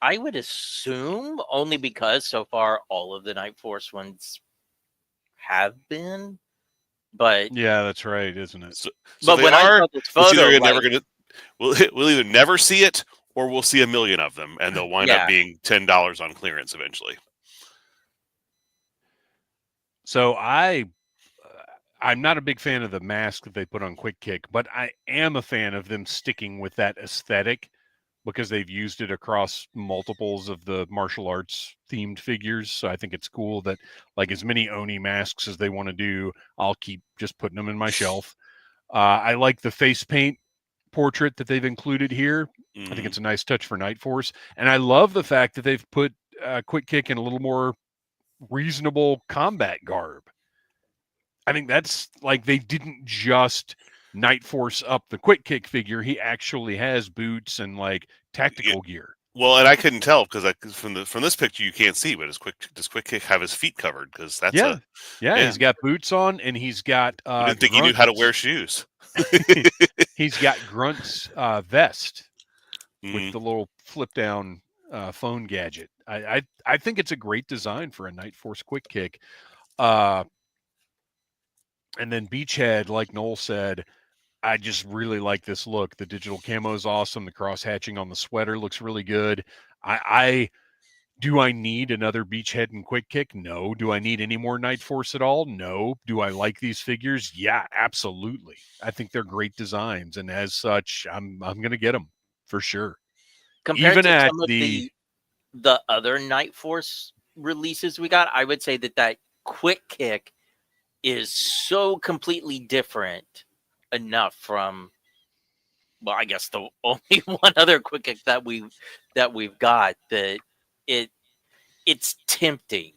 I would assume, only because so far all of the Night Force ones have been. But yeah, that's right, isn't it? So but when I saw this photo, we'll either never see it or we'll see a million of them, and they'll wind up being $10 on clearance eventually. So I'm not a big fan of the mask that they put on Quick Kick, but I am a fan of them sticking with that aesthetic because they've used it across multiples of the martial arts themed figures. So I think it's cool that, like, as many Oni masks as they want to do, I'll keep just putting them in my shelf. I like the face paint portrait that they've included here. I think it's a nice touch for Night Force. And I love the fact that they've put Quick Kick in a little more reasonable combat garb. I think that's like, they didn't just Night Force up the Quick Kick figure. He actually has boots and like tactical gear. Well, and I couldn't tell because from this picture you can't see, but does Quick Kick have his feet covered? Because that's he's got boots on, and he's got I didn't think he knew how to wear shoes. He's got Grunt's vest with the little flip down phone gadget. I think it's a great design for a Night Force Quick Kick. And then Beachhead, like Noel said, I just really like this look. The digital camo is awesome. The cross hatching on the sweater looks really good. Do I need another Beachhead and Quick Kick? No. Do I need any more Night Force at all? No. Do I like these figures? Yeah, absolutely. I think they're great designs, and as such, I'm going to get them for sure. Compared to some of the other Night Force releases we got, I would say that Quick Kick is so completely different enough from, well, I guess the only one other Quick Kick that we've got, that it's tempting.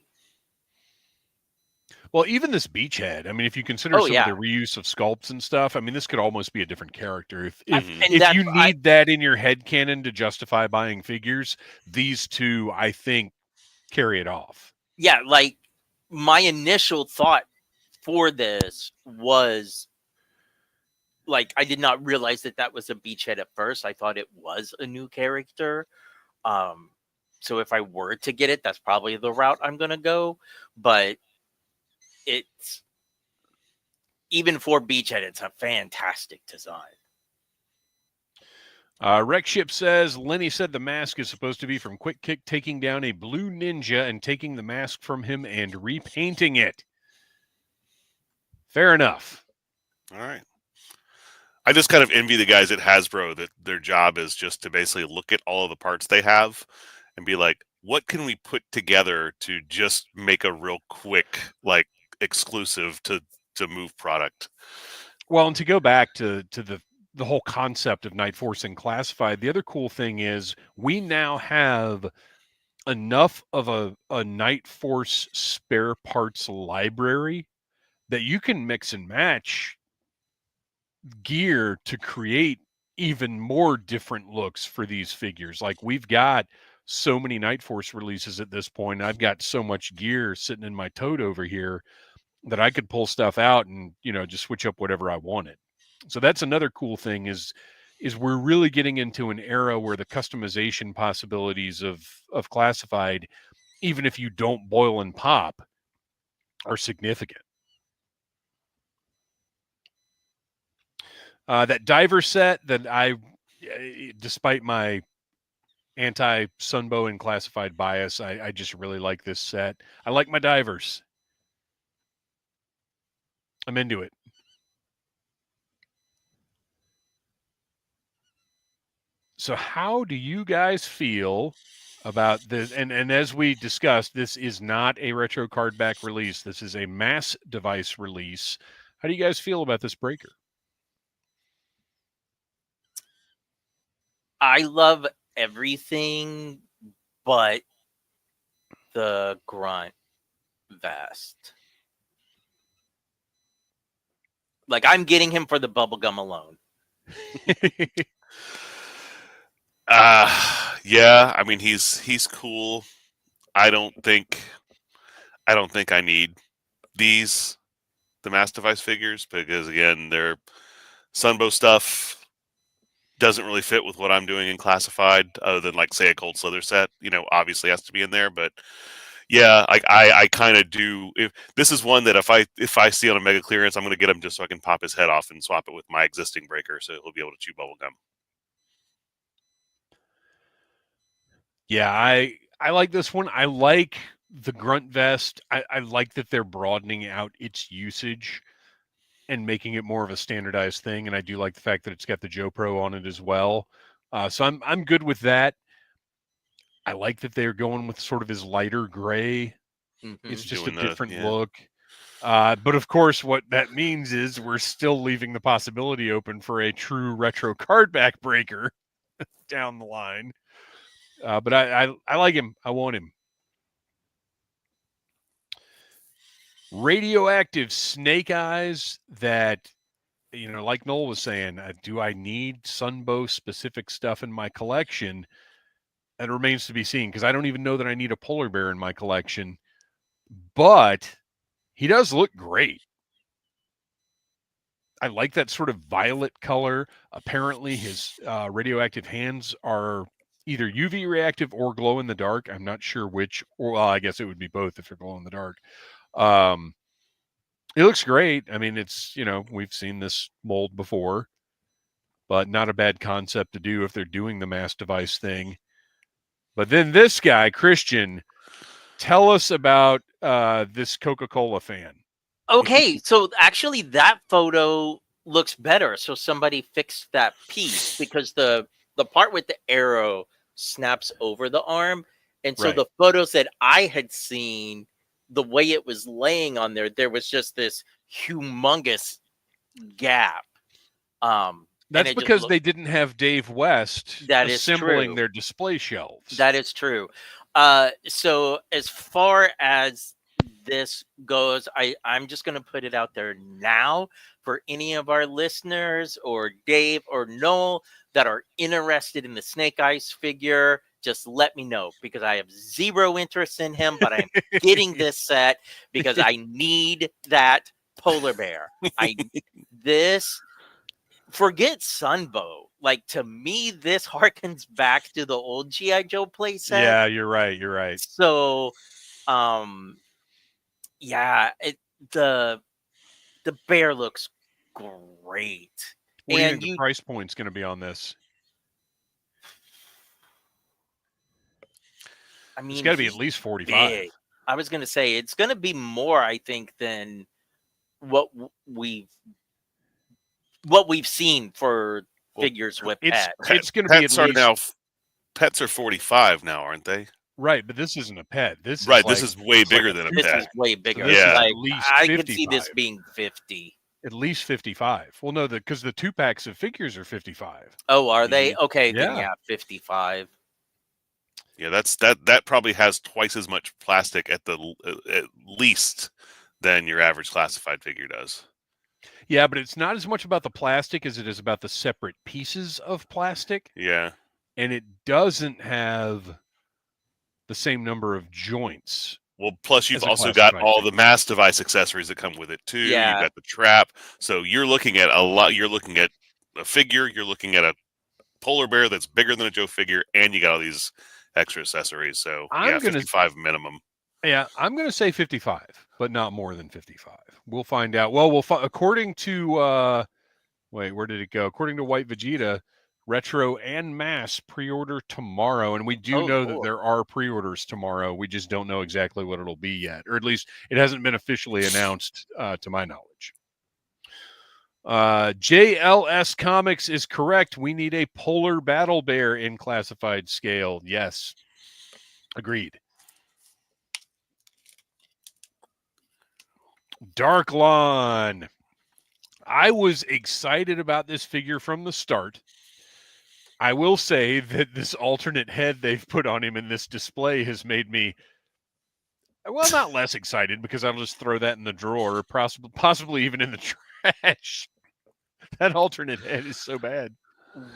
Well, even this Beachhead, I mean, if you consider some of the reuse of sculpts and stuff, I mean, this could almost be a different character. If you need that in your headcanon to justify buying figures, these two, I think, carry it off. Yeah, like, my initial thought for this was, like, I did not realize that was a Beachhead at first. I thought it was a new character. So if I were to get it, that's probably the route I'm going to go. But it's, even for Beachhead, it's a fantastic design. Wreckship says, Lenny said the mask is supposed to be from Quick Kick taking down a blue ninja and taking the mask from him and repainting it. Fair enough. All right. I just kind of envy the guys at Hasbro that their job is just to basically look at all of the parts they have and be like, what can we put together to just make a real quick, like, exclusive to move product? Well, and to go back to the whole concept of Night Force and Classified, the other cool thing is we now have enough of a Night Force spare parts library that you can mix and match gear to create even more different looks for these figures. Like, we've got so many Night Force releases at this point. I've got so much gear sitting in my tote over here that I could pull stuff out and, just switch up whatever I wanted. So that's another cool thing is we're really getting into an era where the customization possibilities of Classified, even if you don't boil and pop, are significant. That diver set that despite my anti-Sunbow and Classified bias, I just really like this set. I like my divers. I'm into it. So how do you guys feel about this? And as we discussed, this is not a retro card back release. This is a mass device release. How do you guys feel about this breaker? I love everything but the grunt vest. Like, I'm getting him for the bubblegum alone. Yeah, I mean he's cool. I don't think I need the mass device figures, because again, their Sunbow stuff doesn't really fit with what I'm doing in Classified, other than, like, say, a Cold Slither set, obviously has to be in there. But yeah, I kind of do. If this is one that if I see on a mega clearance, I'm going to get him just so I can pop his head off and swap it with my existing breaker, so he'll be able to chew bubblegum. Yeah, I like this one. I like the grunt vest. I like that they're broadening out its usage and making it more of a standardized thing. And I do like the fact that it's got the Joe Pro on it as well. So I'm good with that. I like that they're going with sort of his lighter gray. Mm-hmm. It's just Doing a different yeah. look. But of course, what that means is we're still leaving the possibility open for a true retro card back breaker down the line. But I like him. I want him. Radioactive snake eyes that, like Noel was saying, do I need Sunbow specific stuff in my collection? That remains to be seen, because I don't even know that I need a polar bear in my collection. But he does look great. I like that sort of violet color. Apparently, his radioactive hands are either UV reactive or glow in the dark. I'm not sure which, or well, I guess it would be both if they're glow in the dark. It looks great. I mean, it's, we've seen this mold before, but not a bad concept to do if they're doing the mass device thing. But then this guy, Kristian, tell us about this Coca-Cola fan. Okay, so actually that photo looks better. So somebody fixed that piece, because the part with the arrow snaps over the arm. And so Right. the photos that I had seen, the way it was laying on there was just this humongous gap. That's because they didn't have Dave West assembling their display shelves. That is true. So as far as this goes, I'm just going to put it out there now for any of our listeners or Dave or Noel that are interested in the Snake Eyes figure. Just let me know, because I have zero interest in him, but I'm getting this set because I need that polar bear. Forget Sunbow. Like, to me, this harkens back to the old G.I. Joe playset. Yeah, you're right. So, yeah, the bear looks great. What do you think the price point's going to be on this? I mean, it's got to be at least 45. Big. I was going to say it's going to be more, I think, than what we've seen for figures with pets. It's going to be at least. Pets are 45 now, aren't they? Right, but this isn't a pet. This is way bigger than a pet. This is way bigger. So yeah, at least I could see this being 50. At least 55. Well, no, because the 2-packs of figures are 55. Oh, are they? Okay, then 55. Yeah, that probably has twice as much plastic at least than your average Classified figure does. Yeah, but it's not as much about the plastic as it is about the separate pieces of plastic. Yeah. And it doesn't have the same number of joints. Well, plus you've as a also got classified all figure. the mass device accessories that come with it too. Yeah. You've got the trap. So you're looking at a lot. You're looking at a figure. You're looking at a polar bear that's bigger than a Joe figure, and you got all these extra accessories. So yeah, 55 minimum. Yeah, I'm going to say 55, but not more than 55. We'll find out. Well, according to wait, where did it go? According to White Vegeta, retro and mass pre-order tomorrow, and we do know that there are pre-orders tomorrow. We just don't know exactly what it'll be yet, or at least it hasn't been officially announced to my knowledge. JLS Comics is correct. We need a polar battle bear in classified scale. Yes, agreed. Darklon. I was excited about this figure from the start. I will say that this alternate head they've put on him in this display has made me, well, not less excited, because I'll just throw that in the drawer, possibly even in the trash. That alternate head is so bad.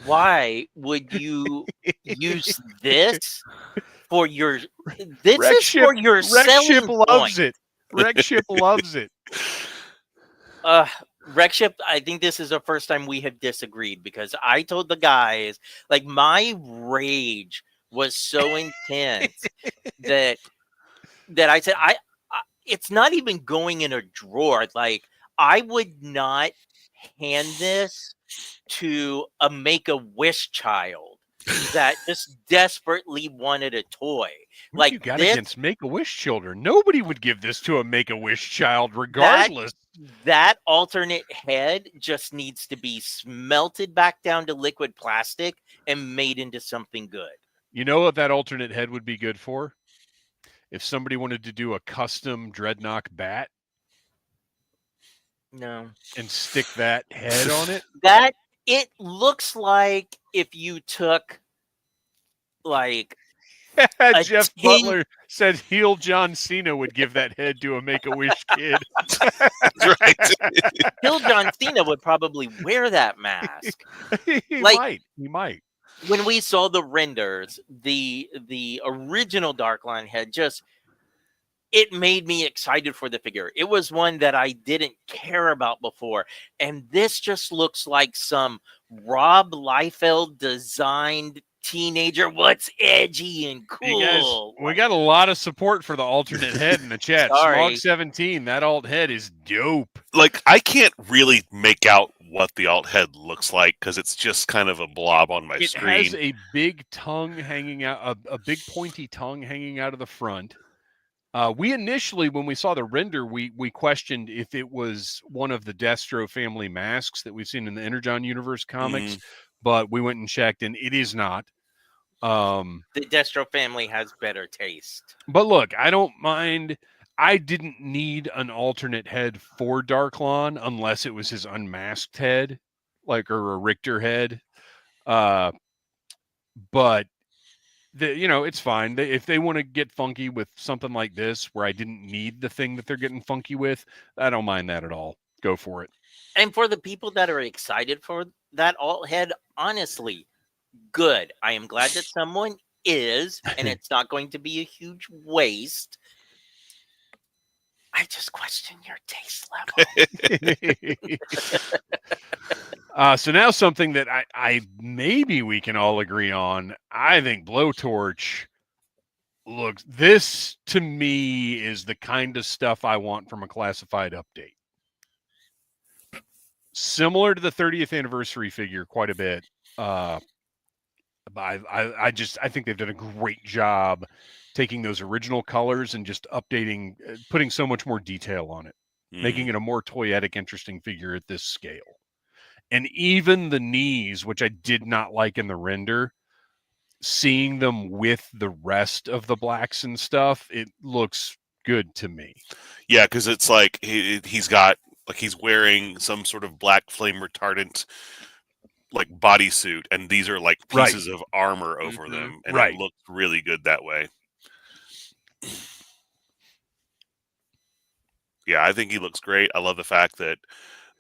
Why would you use this for your? This is for your selling point. Loves it. Wreckship loves it. Wreckship, I think this is the first time we have disagreed, because I told the guys, like, my rage was so intense that I said, I it's not even going in a drawer. Like, I would not hand this to a Make-A-Wish child that just desperately wanted a toy. What like, you got against Make-A-Wish children? Nobody would give this to a Make-A-Wish child, regardless. That alternate head just needs to be smelted back down to liquid plastic and made into something good. You know what that alternate head would be good for? If somebody wanted to do a custom Dreadnought bat. No. And stick that head on it? That, it looks like if you took, like, Jeff Butler said heel John Cena would give that head to a Make-A-Wish kid. Right. Heel John Cena would probably wear that mask. He might. When we saw the renders, the original Darklon head just, it made me excited for the figure. It was one that I didn't care about before. And this just looks like some Rob Liefeld designed teenager. What's edgy and cool? Hey guys, we got a lot of support for the alternate head in the chat. Smog 17, that alt head is dope. Like, I can't really make out what the alt head looks like because it's just kind of a blob on my screen. It has a big tongue hanging out, a big pointy tongue hanging out of the front. We initially, when we saw the render, we questioned if it was one of the Destro family masks that we've seen in the Energon Universe comics, but we went and checked, and it is not. The Destro family has better taste. But look, I don't mind. I didn't need an alternate head for Darklon unless it was his unmasked head, like, or a Richter head. But it's fine. If they want to get funky with something like this, where I didn't need the thing that they're getting funky with, I don't mind that at all. Go for it. And for the people that are excited for that alt head, honestly, good. I am glad that someone is, and it's not going to be a huge waste. I just question your taste level. So now something that I maybe we can all agree on. I think Blowtorch looks, this to me is the kind of stuff I want from a classified update. Similar to the 30th anniversary figure quite a bit. I think they've done a great job taking those original colors and just updating, putting so much more detail on it, making it a more toyetic, interesting figure at this scale. And even the knees, which I did not like in the render, seeing them with the rest of the blacks and stuff, it looks good to me. Yeah, because it's like he's got, like, he's wearing some sort of black flame retardant, like, bodysuit, and these are like pieces of armor over them, and it looks really good that way. Yeah, I think he looks great. I love the fact that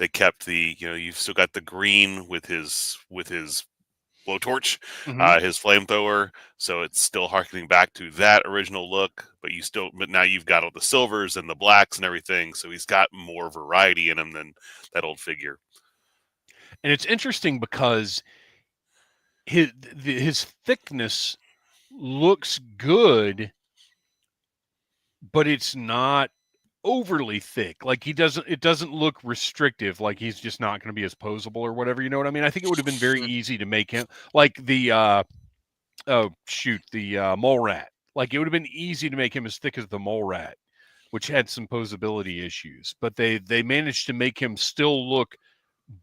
They kept the, you've still got the green with his blowtorch, his flamethrower, so it's still harkening back to that original look. But now you've got all the silvers and the blacks and everything, so he's got more variety in him than that old figure. And it's interesting because his thickness looks good, but it's not overly thick. Like it doesn't look restrictive, like he's just not going to be as posable or whatever, you know what I mean? I think it would have been very easy to make him like the mole rat. Like it would have been easy to make him as thick as the mole rat, which had some posability issues, but they managed to make him still look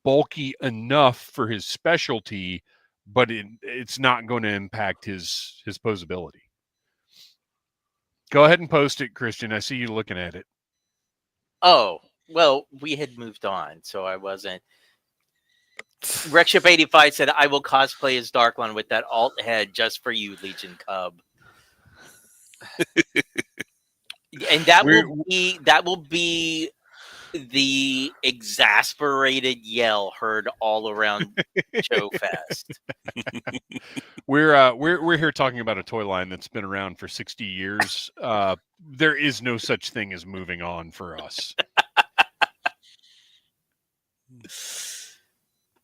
bulky enough for his specialty, but it's not going to impact his posability. Go ahead and post it, Kristian. I see you looking at it. Oh, well, we had moved on, so I wasn't. Rekship85 said, I will cosplay as Darklon with that alt head just for you, Legion Cub. And that will be the exasperated yell heard all around Joe Fest. We're here talking about a toy line that's been around for 60 years. There is no such thing as moving on for us.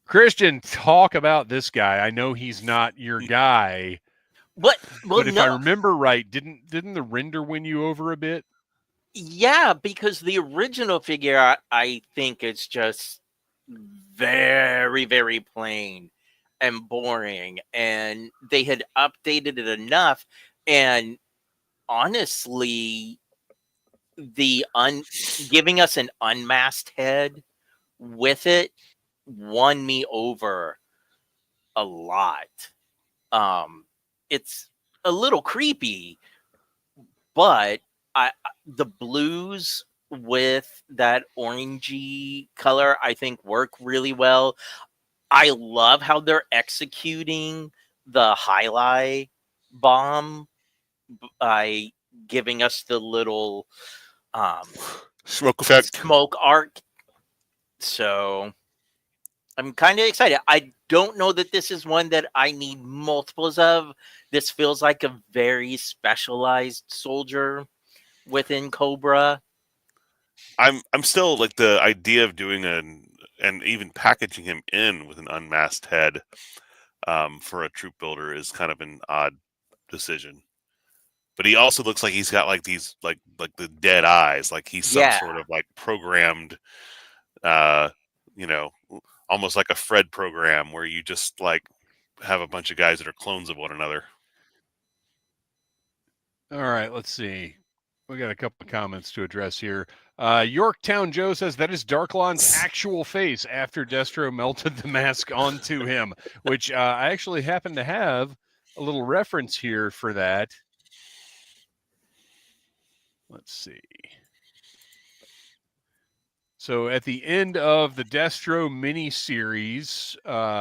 Kristian, talk about this guy. I know he's not your guy. But if I remember right, didn't the render win you over a bit? Yeah, because the original figure, I think it's just very, very plain and boring. And they had updated it enough. And honestly, giving us an unmasked head with it won me over a lot. It's a little creepy, but the blues with that orangey color, I think, work really well. I love how they're executing the highlight bomb by giving us the little smoke effect, smoke arc. So I'm kind of excited. I don't know that this is one that I need multiples of. This feels like a very specialized soldier within Cobra. I'm still like the idea of doing and even packaging him in with an unmasked head for a troop builder is kind of an odd decision. But he also looks like he's got like these like the dead eyes, like he's some sort of like programmed, almost like a Fred program where you just like have a bunch of guys that are clones of one another. All right, let's see. We got a couple of comments to address here. Yorktown Joe says that is Darklon's actual face after Destro melted the mask onto him, which I actually happen to have a little reference here for that. Let's see. So at the end of the Destro mini-series,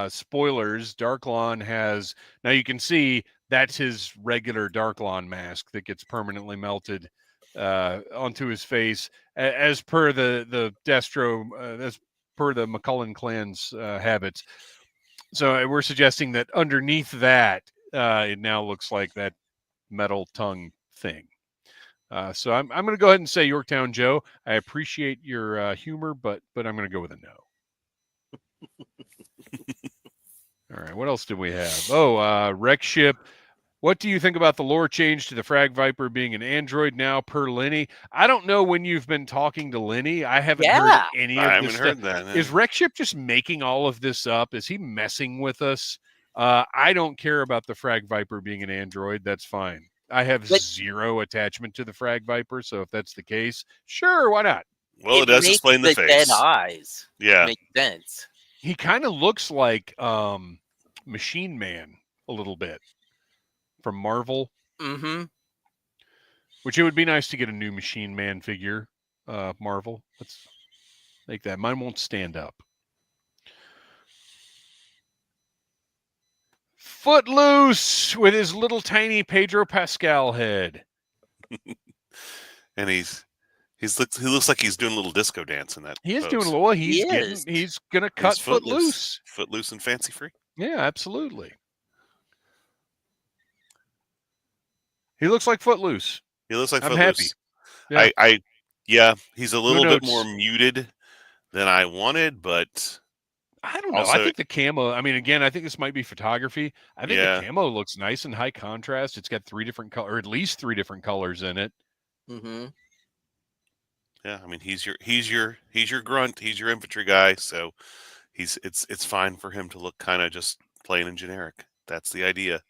spoilers, Darklon has... Now you can see that's his regular Darklon mask that gets permanently melted onto his face, as per the Destro, as per the McCullen clan's habits. So we're suggesting that underneath that, it now looks like that metal tongue thing. So I'm going to go ahead and say Yorktown Joe. I appreciate your humor, but I'm going to go with a no. All right, what else do we have? Oh, Wreck Ship. What do you think about the lore change to the Frag Viper being an android now per Lenny? I don't know when you've been talking to Lenny. I haven't heard any of this stuff. Is Wreck Ship just making all of this up? Is he messing with us? I don't care about the Frag Viper being an android. That's fine. I have zero attachment to the Frag Viper, so if that's the case, sure, why not? Well, it does explain the face. Dead eyes. Yeah. Makes sense. He kind of looks like Machine Man a little bit from Marvel. Mm-hmm. Which it would be nice to get a new Machine Man figure, Marvel. Let's make that. Mine won't stand up. Footloose with his little tiny Pedro Pascal head. And he's He looks like he's doing a little disco dance in that. He is pose. doing a little. is. He's gonna cut Footloose. Footloose and fancy free. Yeah, absolutely. He looks like Footloose. He looks like I'm Footloose. happy. Yeah. He's a little bit notes? more muted than I wanted, but I don't know. Also- I think the camo. I mean, again, I think this might be photography. I think Yeah. the camo looks nice and high contrast. It's got 3 different colors, or at least 3 different colors in it. Mm-hmm. yeah, I mean he's your grunt, he's your infantry guy, so it's fine for him to look kind of just plain and generic. That's the idea.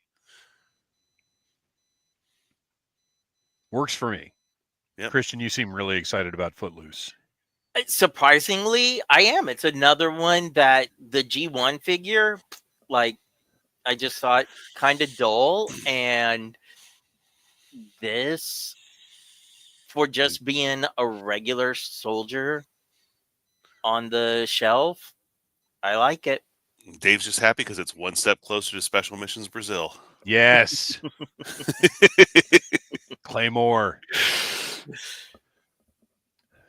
Works for me. Yep. Kristian, you seem really excited about Footloose. Surprisingly, I am. It's another one that the G1 figure, like, I just thought kind of dull, and this, for just being a regular soldier on the shelf, I like it. Dave's just happy because it's one step closer to Special Missions Brazil. Yes. Claymore.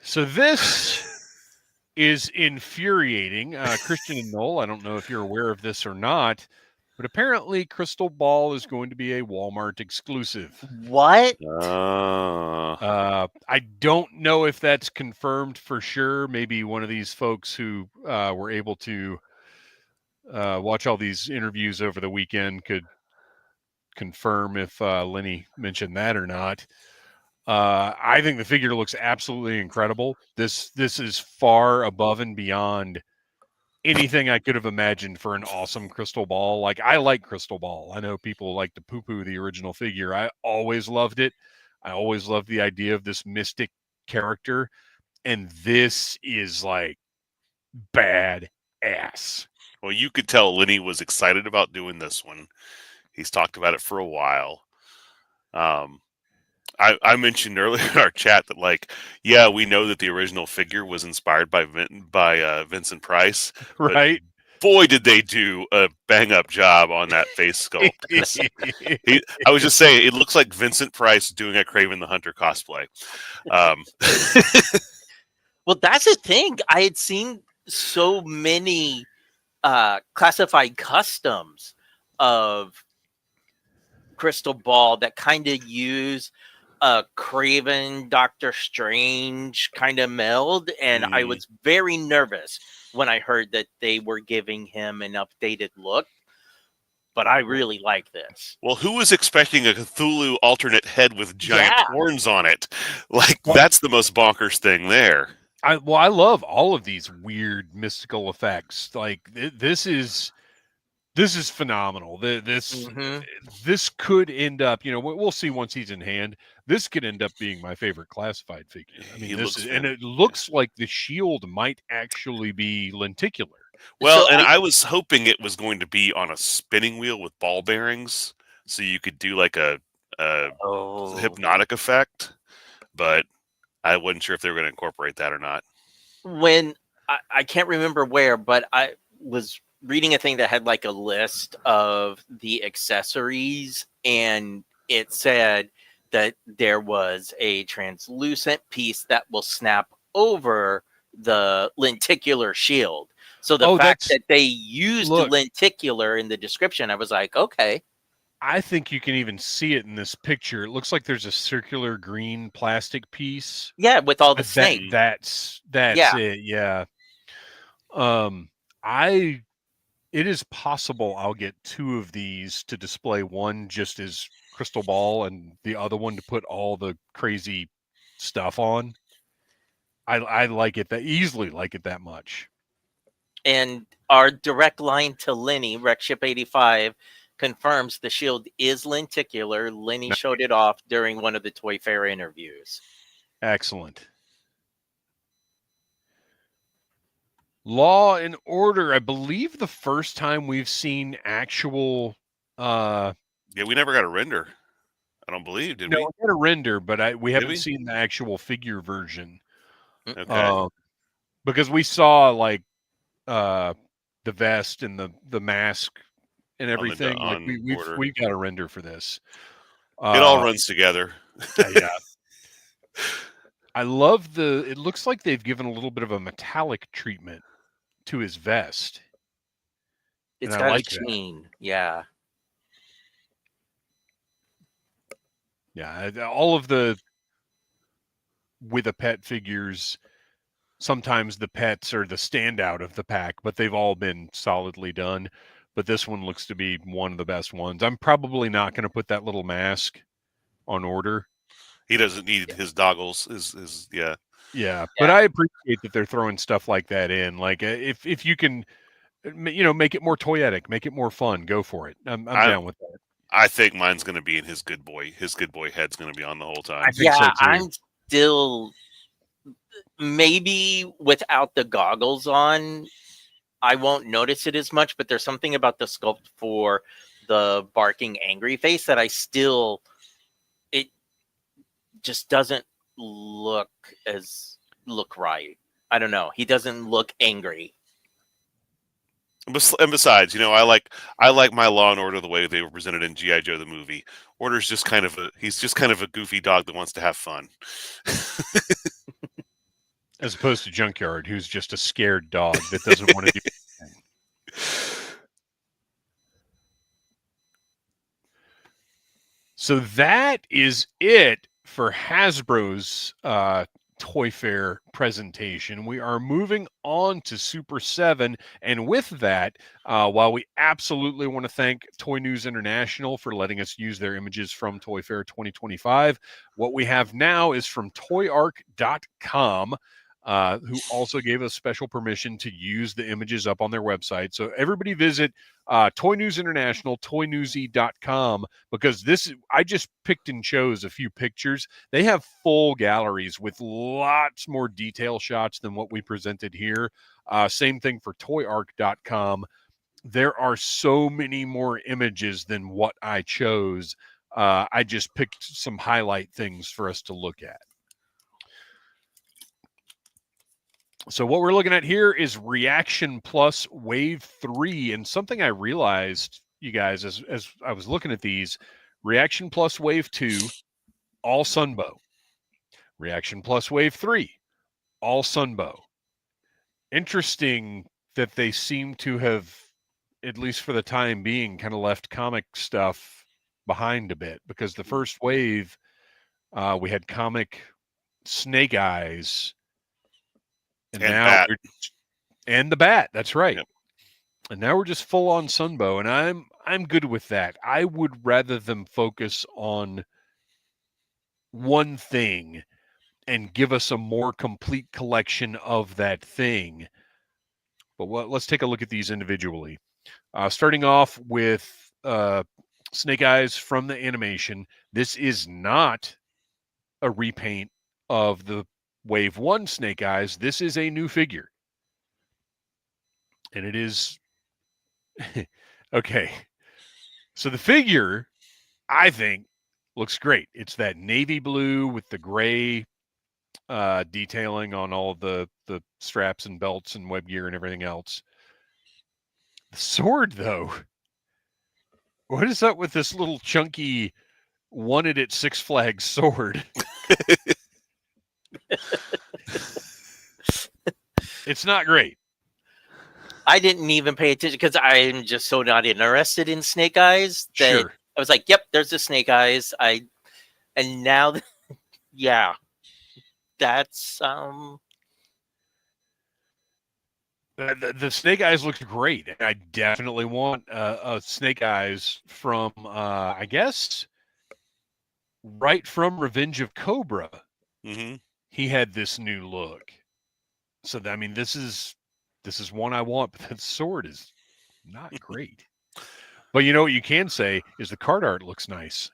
So this is infuriating. Kristian and Noel, I don't know if you're aware of this or not, but apparently Crystal Ball is going to be a Walmart exclusive. What? I don't know if that's confirmed for sure. Maybe one of these folks who were able to watch all these interviews over the weekend could confirm if Lenny mentioned that or not. I think the figure looks absolutely incredible. This is far above and beyond anything I could have imagined for an awesome Crystal Ball. Like, I like Crystal Ball. I know people like to poo-poo the original figure. I always loved it. I always loved the idea of this mystic character. And this is like bad ass. Well, you could tell Lenny was excited about doing this one. He's talked about it for a while. I mentioned earlier in our chat that, like, yeah, we know that the original figure was inspired by Vincent Price, right? Boy, did they do a bang-up job on that face sculpt. I was just saying, it looks like Vincent Price doing a Kraven the Hunter cosplay. Well, that's the thing. I had seen so many classified customs of Crystal Ball that kind of use a Kraven Doctor Strange kind of meld, and I was very nervous when I heard that they were giving him an updated look. But I really like this. Well, who was expecting a Cthulhu alternate head with giant horns on it? Like, that's the most bonkers thing there. I love all of these weird mystical effects. Like, this is phenomenal. This could end up, we'll see once he's in hand. This could end up being my favorite classified figure. I mean, it looks like the shield might actually be lenticular. Well, so I was hoping it was going to be on a spinning wheel with ball bearings, so you could do like a hypnotic effect, but I wasn't sure if they were going to incorporate that or not. When I can't remember where, but I was reading a thing that had like a list of the accessories, and it said that there was a translucent piece that will snap over the lenticular shield. So the fact that they used lenticular in the description, I was like, okay. I think you can even see it in this picture. It looks like there's a circular green plastic piece. Yeah, with all the snake. That's it. Yeah. It is possible I'll get 2 of these to display, one just as Crystal Ball and the other one to put all the crazy stuff on. I like it easily like it that much. And our direct line to Lenny, Wreckship85, confirms the shield is lenticular. Lenny showed it off during one of the Toy Fair interviews. Excellent. Law and Order, I believe the first time we've seen actual... yeah, we never got a render. I don't believe, did we? No, we got a render, but we haven't seen the actual figure version. Okay. Because we saw, like, the vest and the mask and everything. We've got a render for this. It all runs together. Yeah. I love it looks like they've given a little bit of a metallic treatment to his vest. It's I got like a that. sheen. Yeah. Yeah, all of the with a pet figures, sometimes the pets are the standout of the pack, but they've all been solidly done. But this one looks to be one of the best ones. I'm probably not going to put that little mask on order. He doesn't need his doggles. Yeah. Yeah, but I appreciate that they're throwing stuff like that in. Like if you can, make it more toyetic, make it more fun, go for it. I'm down with that. I think mine's going to be in his good boy. His good boy head's going to be on the whole time. I think so too. I'm still maybe without the goggles on, I won't notice it as much. But there's something about the sculpt for the barking angry face that it just doesn't look right. I don't know. He doesn't look angry. And besides, I like my Law and Order the way they were presented in G.I. Joe the movie. Order's just he's just kind of a goofy dog that wants to have fun. As opposed to Junkyard, who's just a scared dog that doesn't want to do anything. So that is it for Hasbro's Toy Fair presentation. We are moving on to Super 7. And with that, while we absolutely want to thank Toy News International for letting us use their images from Toy Fair 2025, what we have now is from toyark.com. Who also gave us special permission to use the images up on their website. So everybody visit Toy News International, toynewsy.com, because I just picked and chose a few pictures. They have full galleries with lots more detail shots than what we presented here. Same thing for toyark.com. There are so many more images than what I chose. I just picked some highlight things for us to look at. So what we're looking at here is Reaction Plus Wave 3. And something I realized, you guys, as I was looking at these, Reaction Plus Wave 2, all Sunbow. Reaction Plus Wave 3, all Sunbow. Interesting that they seem to have, at least for the time being, kind of left comic stuff behind a bit. Because the first wave, we had comic Snake Eyes, and now and the Bat. That's right. Yep. And now we're just full on Sunbow, and I'm good with that. I would rather them focus on one thing and give us a more complete collection of that thing. But let's take a look at these individually. Starting off with Snake Eyes from the animation. This is not a repaint of the Wave 1 Snake Eyes. This is a new figure. And it is... okay. So the figure, I think, looks great. It's that navy blue with the gray detailing on all the straps and belts and web gear and everything else. The sword, though. What is up with this little chunky wanted at Six Flags sword? It's not great. I didn't even pay attention because I'm just so not interested in Snake Eyes that Sure. I was like, yep, there's the Snake Eyes. And now, yeah, that's the Snake Eyes looks great. I definitely want a Snake Eyes from, I guess, right from Revenge of Cobra. Mm-hmm. He had this new look. So, I mean, this is one I want, but that sword is not great. But you know what you can say is the card art looks nice.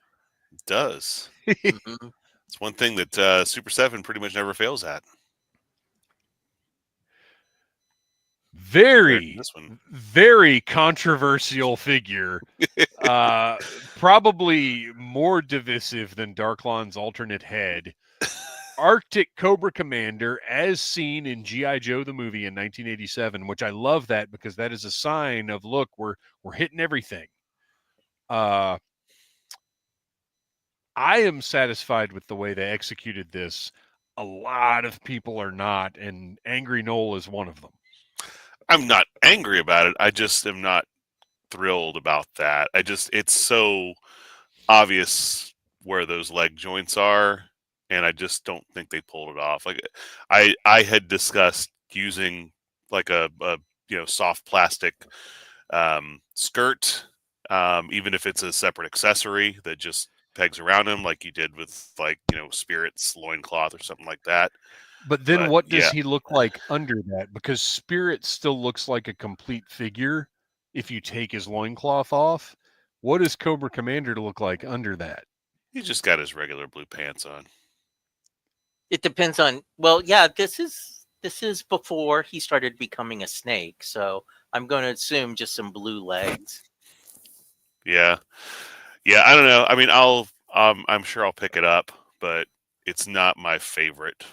It does. It's one thing that Super 7 pretty much never fails at. Very controversial figure. Probably more divisive than Darklon's alternate head. Arctic Cobra Commander, as seen in G.I. Joe the movie in 1987, which I love that because that is a sign of, look, we're hitting everything. I am satisfied with the way they executed this. a lot of people are not, and Angry Noel is one of them. I'm not angry about it. I just am not thrilled about that. It's so obvious where those leg joints are, and I just don't think they pulled it off. Like I had discussed using like a soft plastic skirt, even if it's a separate accessory that just pegs around him, like you did with Spirit's loincloth or something like that. But then But what does yeah, he look like under that? Because Spirit still looks like a complete figure if you take his loincloth off. What does Cobra Commander look like under that? he just got his regular blue pants on. It depends on. Well, yeah, this is before he started becoming a snake, so I'm going to assume just some blue legs. Yeah, I don't know. I mean, I'm sure I'll pick it up, but it's not my favorite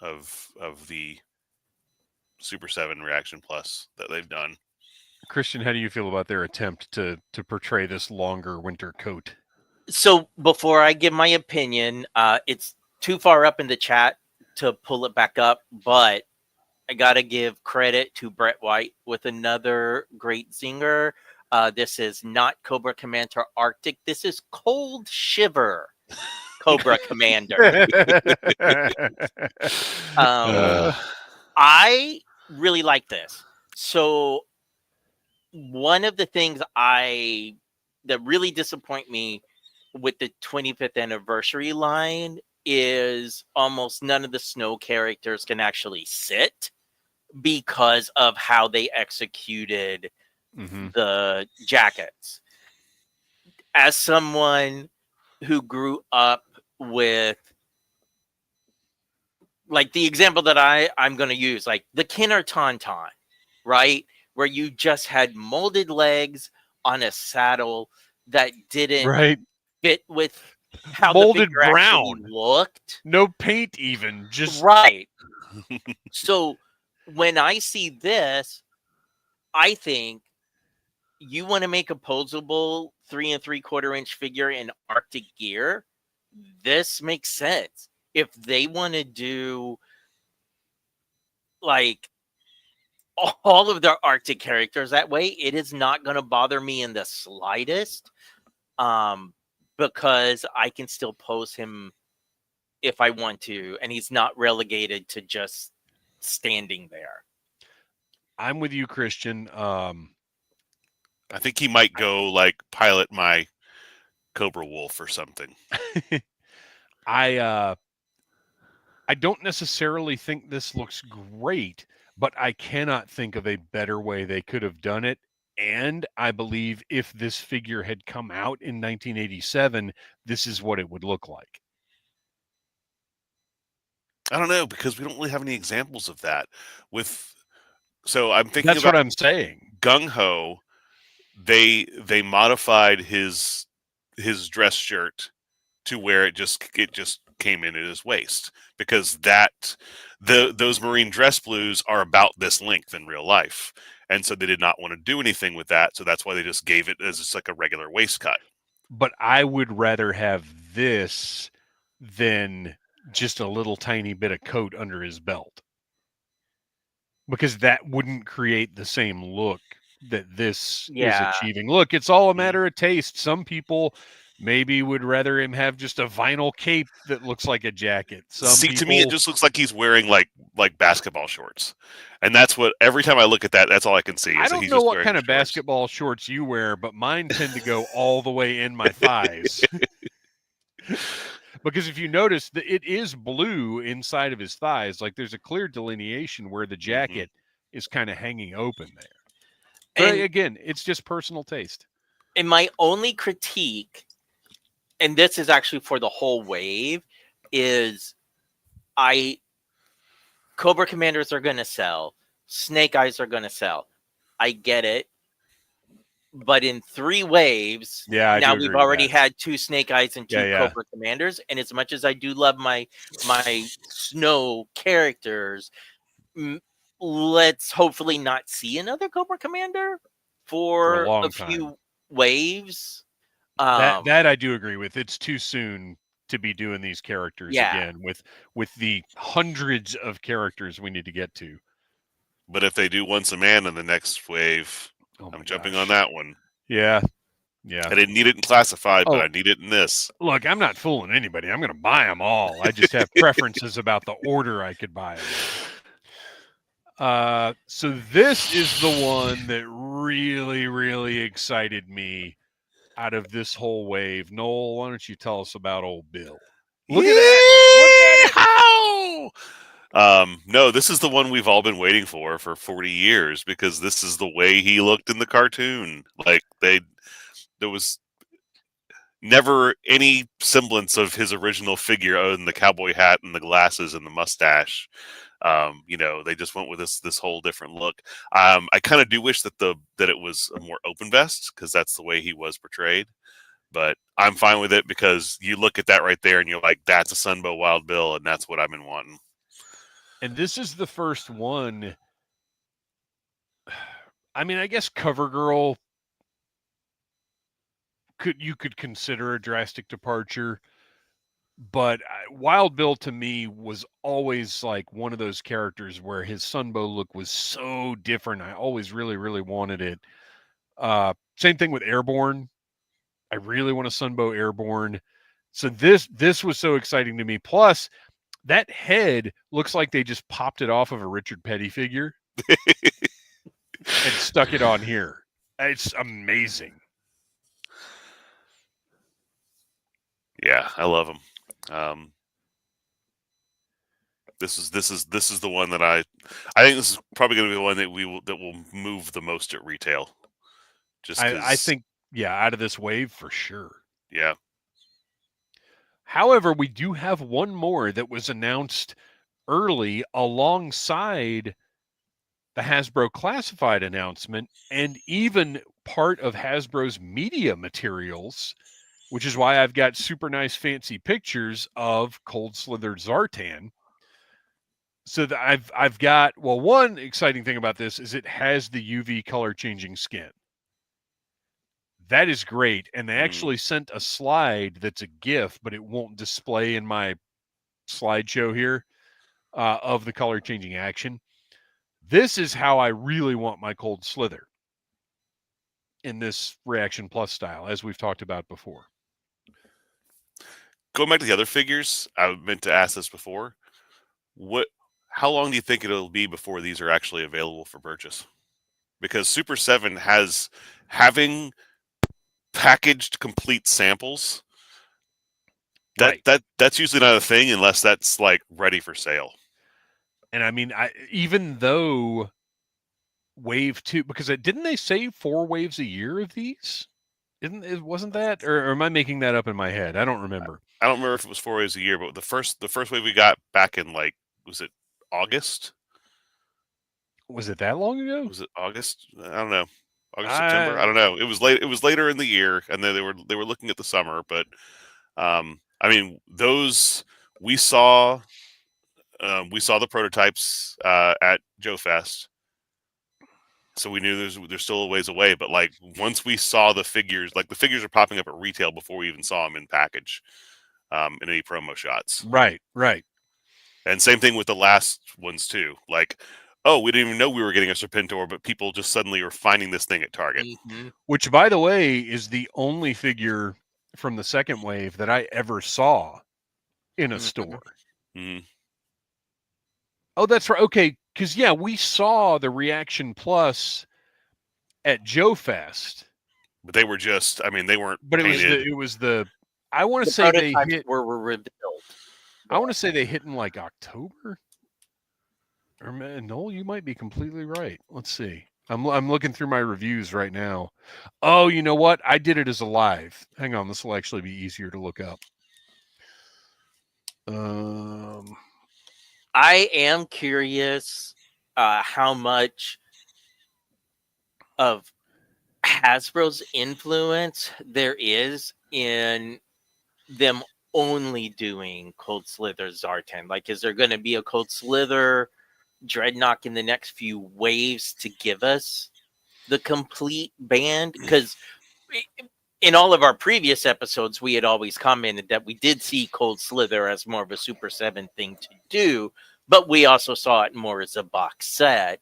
of the Super 7 Reaction Plus that they've done. Kristian, how do you feel about their attempt to portray this longer winter coat? So before I give my opinion, it's too far up in the chat to pull it back up, but I gotta give credit to Brett White with another great zinger. This is not Cobra Commander Arctic. This is Cold Shiver Cobra Commander. I really like this. So one of the things that really disappoint me with the 25th anniversary line is almost none of the snow characters can actually sit because of how they executed the jackets. As someone who grew up with, like, the example that I'm going to use, like the Kinner Tauntaun, right? Where you just had molded legs on a saddle that didn't fit with how molded the figure brown actually looked. No paint even, just right. So when I see this, I think you want to make a posable 3 3/4 inch figure in Arctic gear. This makes sense. If they want to do like all of their Arctic characters that way, it is not going to bother me in the slightest. Because I can still pose him if I want to, and he's not relegated to just standing there. I'm with you, Kristian. I think he might go like pilot my Cobra Wolf or something. I don't necessarily think this looks great, but I cannot think of a better way they could have done it. And I believe if this figure had come out in 1987, this is what it would look like. I don't know, because we don't really have any examples of that. So I'm thinking that's about what I'm saying. Gung Ho. They modified his dress shirt to where it just came in at his waist, because those marine dress blues are about this length in real life, and so they did not want to do anything with that. So that's why they just gave it as just like a regular waist cut. But I would rather have this than just a little tiny bit of coat under his belt, because that wouldn't create the same look that this is achieving. Look, it's all a matter of taste. Some people maybe would rather him have just a vinyl cape that looks like a jacket. To me, it just looks like he's wearing like basketball shorts, and that's what every time I look at that, that's all I can see. I don't know what kind of basketball shorts you wear, but mine tend to go all the way in my thighs. Because if you notice, it is blue inside of his thighs. Like there's a clear delineation where the jacket is kind of hanging open there. But again, it's just personal taste. And my only critique, and this is actually for the whole wave, is Cobra Commanders are going to sell. Snake Eyes are going to sell. I get it. But in 3 waves, now we've already had 2 Snake Eyes and 2 Cobra Commanders. And as much as I do love my snow characters, let's hopefully not see another Cobra Commander for a few waves. That I do agree with. It's too soon to be doing these characters Yeah. again with the hundreds of characters we need to get to. But if they do Once a Man in the next wave, I'm jumping on that one. Yeah. Yeah. I didn't need it in Classified, but Oh. I need it in this. Look, I'm not fooling anybody. I'm going to buy them all. I just have preferences about the order I could buy them. So this is the one that really, really excited me out of this whole wave. Noel, why don't you tell us about old Bill? Look at that! How? No, this is the one we've all been waiting for 40 years because this is the way he looked in the cartoon. Like there was never any semblance of his original figure other than the cowboy hat and the glasses and the mustache. They just went with this whole different look. I kind of do wish that it was a more open vest because that's the way he was portrayed. But I'm fine with it because you look at that right there and you're like, that's a Sunbow Wild Bill, and that's what I've been wanting. And this is the first one. I mean, I guess CoverGirl you could consider a drastic departure, but Wild Bill to me was always like one of those characters where his Sunbow look was so different. I always really, really wanted it. Same thing with Airborne. I really want a Sunbow Airborne. So this was so exciting to me. Plus, that head looks like they just popped it off of a Richard Petty figure and stuck it on here. It's amazing. Yeah, I love him. This is the one that I think this is probably going to be the one that will move the most at retail. Just I think, yeah, out of this wave for sure. Yeah. However, we do have one more that was announced early alongside the Hasbro Classified announcement and even part of Hasbro's media materials, which is why I've got super nice fancy pictures of Cold Slither Zartan. So that I've got, well, one exciting thing about this is it has the UV color changing skin. That is great. And they actually sent a slide that's a GIF, but it won't display in my slideshow here of the color changing action. This is how I really want my Cold Slither in this Reaction Plus style, as we've talked about before. Going back to the other figures, I meant to ask this before. How long do you think it'll be before these are actually available for purchase? Because Super 7 having packaged complete samples. That's usually not a thing unless that's like ready for sale. And I mean, even though Wave 2, because didn't they say 4 waves a year of these? Wasn't that, or am I making that up in my head? I don't remember. I don't remember if it was 4 waves a year, but the first wave we got back in was it August? Was it that long ago? Was it August? I don't know. August, September. I don't know. It was late. It was later in the year, and then they were looking at the summer. But I mean, those we saw the prototypes at Joe Fest, so we knew there's still a ways away. But like once we saw the figures, like the figures are popping up at retail before we even saw them in package, in any promo shots. Right. And same thing with the last ones too. Like, oh, we didn't even know we were getting a Serpentor, but people just suddenly are finding this thing at Target. Mm-hmm. Which, by the way, is the only figure from the second wave that I ever saw in a store. Mm-hmm. Oh, that's right. Okay, because yeah, we saw the Reaction Plus at Joe Fest, but they were just, I mean, they weren't. But painted. it was the. I want to say they hit. Were revealed. I want to say they hit in like October. Or Noel, you might be completely right. Let's see. I'm looking through my reviews right now. Oh, you know what? I did it as a live. Hang on, this will actually be easier to look up. I am curious how much of Hasbro's influence there is in them only doing Cold Slither Zartan. Like, is there going to be a Cold Slither Dreadnought in the next few waves to give us the complete band? Because in all of our previous episodes, we had always commented that we did see Cold Slither as more of a Super 7 thing to do, but we also saw it more as a box set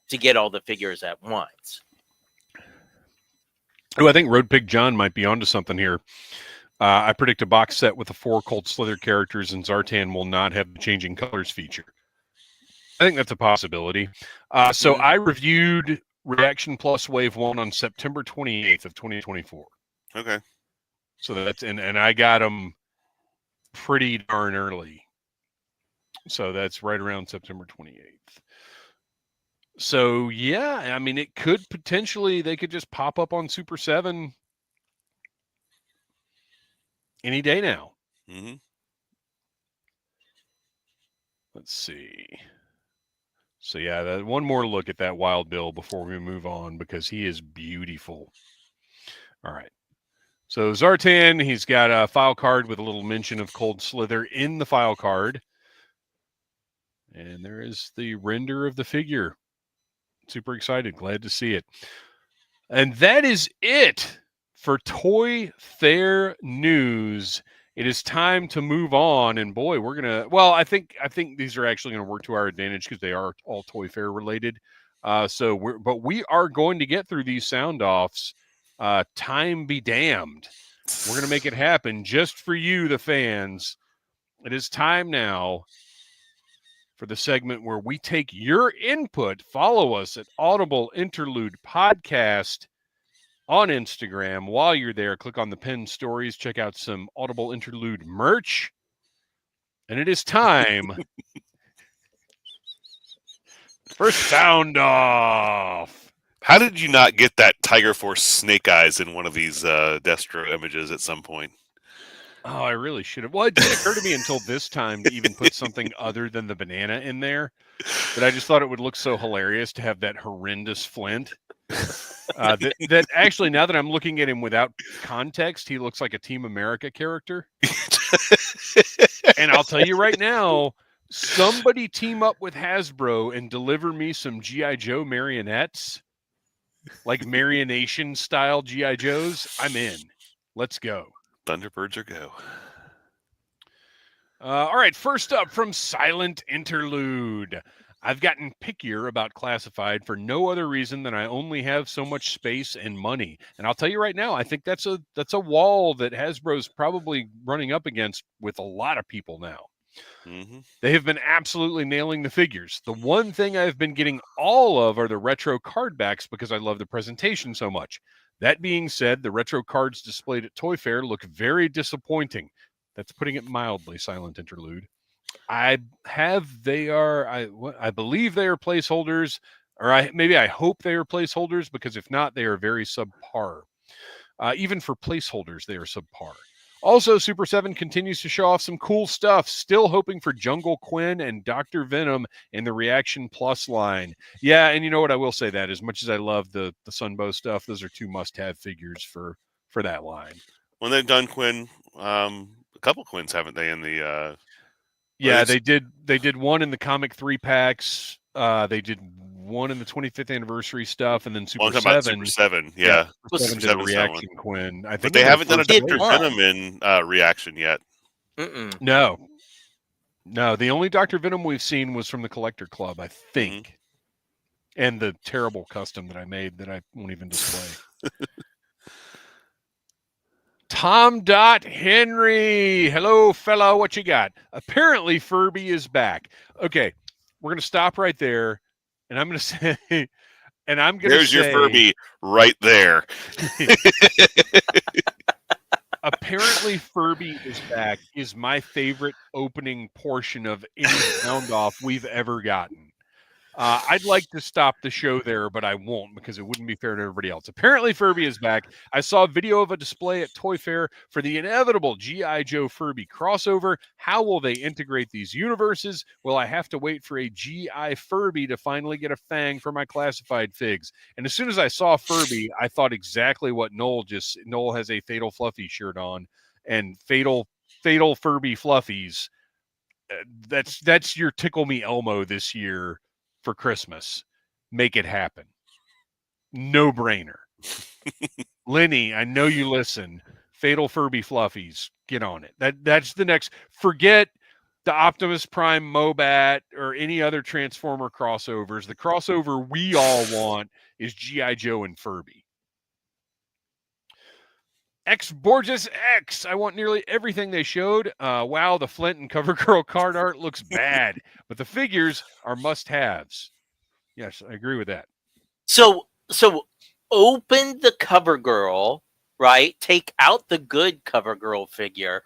to get all the figures at once. Oh, I think Road Pig John might be onto something here. I predict a box set with the 4 Cold Slither characters, and Zartan will not have the changing colors feature. I think that's a possibility. So I reviewed Reaction Plus Wave 1 on September 28th of 2024. Okay. So that's and I got them pretty darn early. So that's right around September 28th. So yeah, I mean, it could potentially, they could just pop up on Super 7 any day now. Mm-hmm. Let's see. So yeah, one more look at that Wild Bill before we move on, because he is beautiful. All right. So Zartan, he's got a file card with a little mention of Cold Slither in the file card. And there is the render of the figure. Super excited. Glad to see it. And that is it for Toy Fair news. It is time to move on. And boy, we're going to, well, I think these are actually going to work to our advantage because they are all Toy Fair related. But we are going to get through these sound offs. Time be damned. We're going to make it happen just for you, the fans. It is time now for the segment where we take your input. Follow us at Audible Interlude Podcast on Instagram. While you're there, click on the pinned stories, check out some Audible Interlude merch. And it is time for Sound Off. How did you not get that Tiger Force Snake Eyes in one of these Destro images at some point? Oh, I really should have. Well, it didn't occur to me until this time to even put something other than the banana in there. But I just thought it would look so hilarious to have that horrendous Flint. That actually, now that I'm looking at him without context, he looks like a Team America character. And I'll tell you right now, somebody team up with Hasbro and deliver me some G.I. Joe marionettes, like Marionation style G.I. Joes. I'm in. Let's go. Thunderbirds or go. All right, first up from Silent Interlude. I've gotten pickier about Classified for no other reason than I only have so much space and money. And I'll tell you right now, I think that's a wall that Hasbro's probably running up against with a lot of people now. Mm-hmm. They have been absolutely nailing the figures. The one thing I've been getting all of are the retro card backs because I love the presentation so much. That being said, the retro cards displayed at Toy Fair look very disappointing. That's putting it mildly, Silent Interlude. I believe they are placeholders, or I hope they are placeholders, because if not, they are very subpar. Even for placeholders, they are subpar. Also, Super 7 continues to show off some cool stuff. Still hoping for Jungle Quinn and Dr. Venom in the Reaction Plus line. Yeah, and you know what? I will say that as much as I love the Sunbow stuff, those are 2 must-have figures for that line. When they've done Quinn, a couple Quins, haven't they? In the yeah, they did one in the comic 3-packs. They did one in the 25th anniversary stuff, and then Super 7. Super 7, yeah. Super 7 did a Reaction Quinn. I think, but they haven't done a Dr. Venom in Reaction yet. No. The only Dr. Venom we've seen was from the Collector Club, I think. Mm-hmm. And the terrible custom that I made that I won't even display. Tom Henry. Hello, fella. What you got? Apparently, Furby is back. Okay, we're going to stop right there. And I'm going to say, there's your Furby right there. Apparently, Furby is back is my favorite opening portion of any sound off we've ever gotten. I'd like to stop the show there, but I won't because it wouldn't be fair to everybody else. Apparently, Furby is back. I saw a video of a display at Toy Fair for the inevitable G.I. Joe Furby crossover. How will they integrate these universes? Will I have to wait for a G.I. Furby to finally get a fang for my classified figs? And as soon as I saw Furby, I thought exactly what Noel has a Fatal Fluffy shirt on, and Fatal Furby Fluffies. That's your Tickle Me Elmo this year. For Christmas, make it happen. No brainer. Lenny, I know you listen. Fatal Furby Fluffies, get on it. That's the next. Forget the Optimus Prime Mobat or any other Transformer crossovers. The crossover we all want is G.I. Joe and Furby. X Borges X. I want nearly everything they showed. Wow, the Flint and CoverGirl card art looks bad, but the figures are must-haves. Yes, I agree with that. So open the CoverGirl, right? Take out the good CoverGirl figure.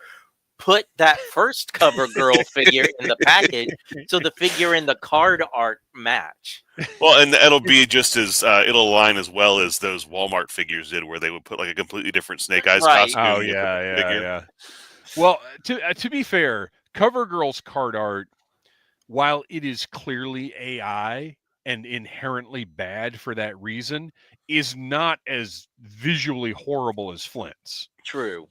Put that first CoverGirl figure in the package, so the figure and the card art match. Well, and it'll be just as it'll align as well as those Walmart figures did, where they would put like a completely different Snake Eyes costume. Oh yeah. Well, to be fair, CoverGirl's card art, while it is clearly AI and inherently bad for that reason, is not as visually horrible as Flint's. True.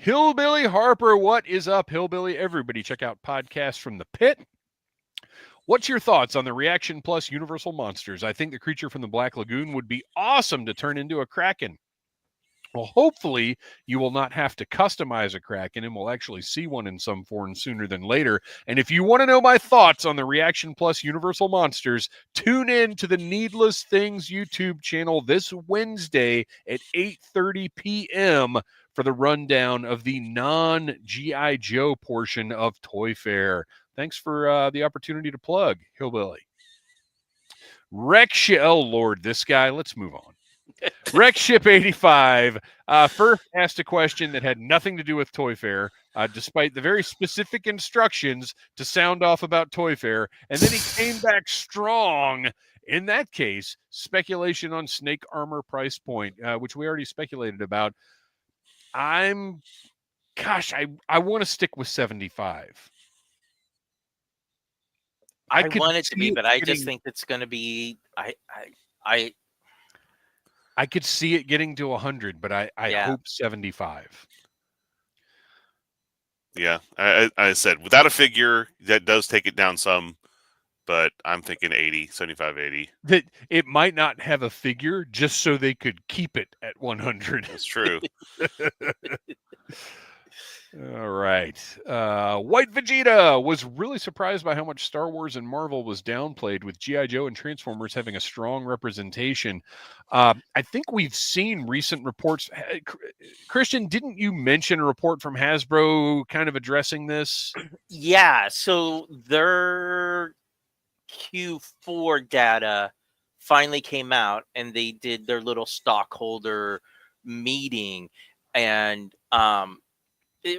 Hillbilly Harper, what is up, Hillbilly? Everybody check out Podcasts from the Pit. What's your thoughts on the Reaction Plus Universal Monsters? I think the creature from the Black Lagoon would be awesome to turn into a Kraken. Well, hopefully you will not have to customize a Kraken and we'll actually see one in some form sooner than later. And if you want to know my thoughts on the Reaction Plus Universal Monsters, tune in to the Needless Things YouTube channel this Wednesday at 8:30 p.m. for the rundown of the non-G.I. Joe portion of Toy Fair. Thanks for the opportunity to plug, Hillbilly. Rex, oh Lord, this guy. Let's move on. Rexship85 first asked a question that had nothing to do with Toy Fair, despite the very specific instructions to sound off about Toy Fair, and then he came back strong. In that case, speculation on Snake Armor price point, which we already speculated about. I want to stick with 75. I want it to be, but I just think it's going to be. I could see it getting to 100, but I hope 75. Yeah, I said without a figure, that does take it down some, but I'm thinking 80, 75, 80. That it might not have a figure just so they could keep it at 100. That's true. All right. White Vegeta was really surprised by how much Star Wars and Marvel was downplayed, with G.I. Joe and Transformers having a strong representation. I think we've seen recent reports. Kristian, didn't you mention a report from Hasbro kind of addressing this? Yeah. So their Q4 data finally came out, and they did their little stockholder meeting, and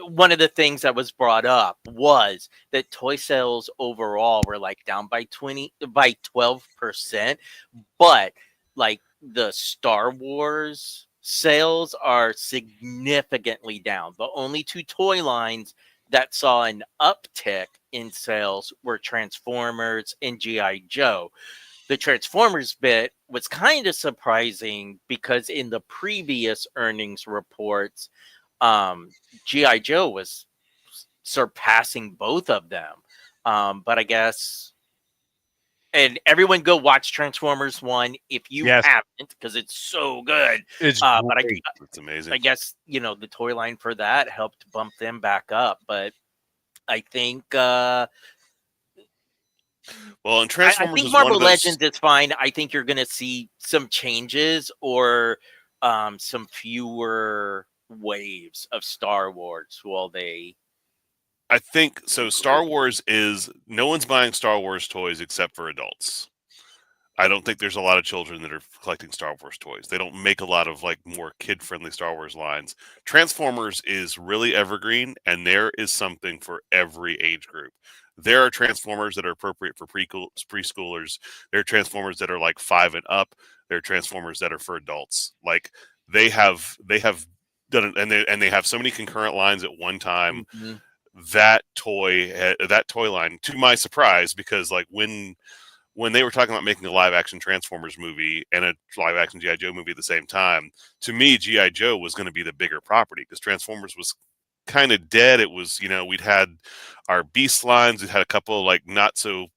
one of the things that was brought up was that toy sales overall were like down by 12%, but like the Star Wars sales are significantly down. The only two toy lines that saw an uptick in sales were Transformers and G.I. Joe. The Transformers bit was kind of surprising because in the previous earnings reports, G.I. Joe was surpassing both of them. But I guess, and everyone go watch Transformers 1 if you haven't, because it's so good. It's it's amazing. I guess, the toy line for that helped bump them back up. But I think, well, and Transformers, I think Marvel Legends is fine. I think you're going to see some changes or some fewer waves of Star Wars while they. I think so. Star Wars is no one's buying Star Wars toys except for adults. I don't think there's a lot of children that are collecting Star Wars toys. They don't make a lot of like more kid-friendly Star Wars lines. Transformers is really evergreen, and there is something for every age group. There are Transformers that are appropriate for preschoolers. There are Transformers that are like 5 and up. There are Transformers that are for adults. Like they have done it, and they have so many concurrent lines at one time. Mm-hmm. That toy line, to my surprise, because like when they were talking about making a live action Transformers movie and a live action G.I. Joe movie at the same time, to me G.I. Joe was going to be the bigger property because Transformers was kind of dead. It was, we'd had our Beast lines, we'd had a couple like not so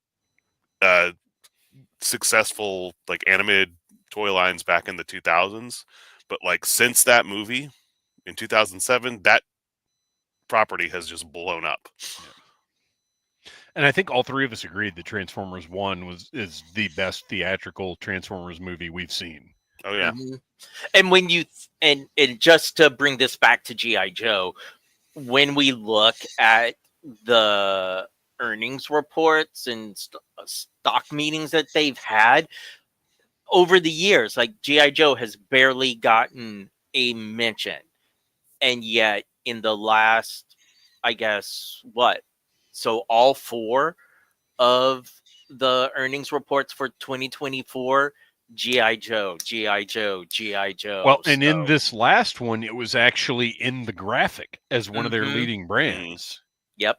successful like animated toy lines back in the 2000s, but like since that movie in 2007, that property has just blown up. Yeah. And I think all three of us agreed that Transformers 1 is the best theatrical Transformers movie we've seen. Oh yeah. Mm-hmm. And when you and just to bring this back to G.I. Joe, when we look at the earnings reports and stock meetings that they've had over the years, like G.I. Joe has barely gotten a mention. And yet in the last, I guess, so all four of the earnings reports for 2024, G.I. Joe, G.I. Joe, G.I. Joe. Well, and in this last one, it was actually in the graphic as one of their leading brands. Yep.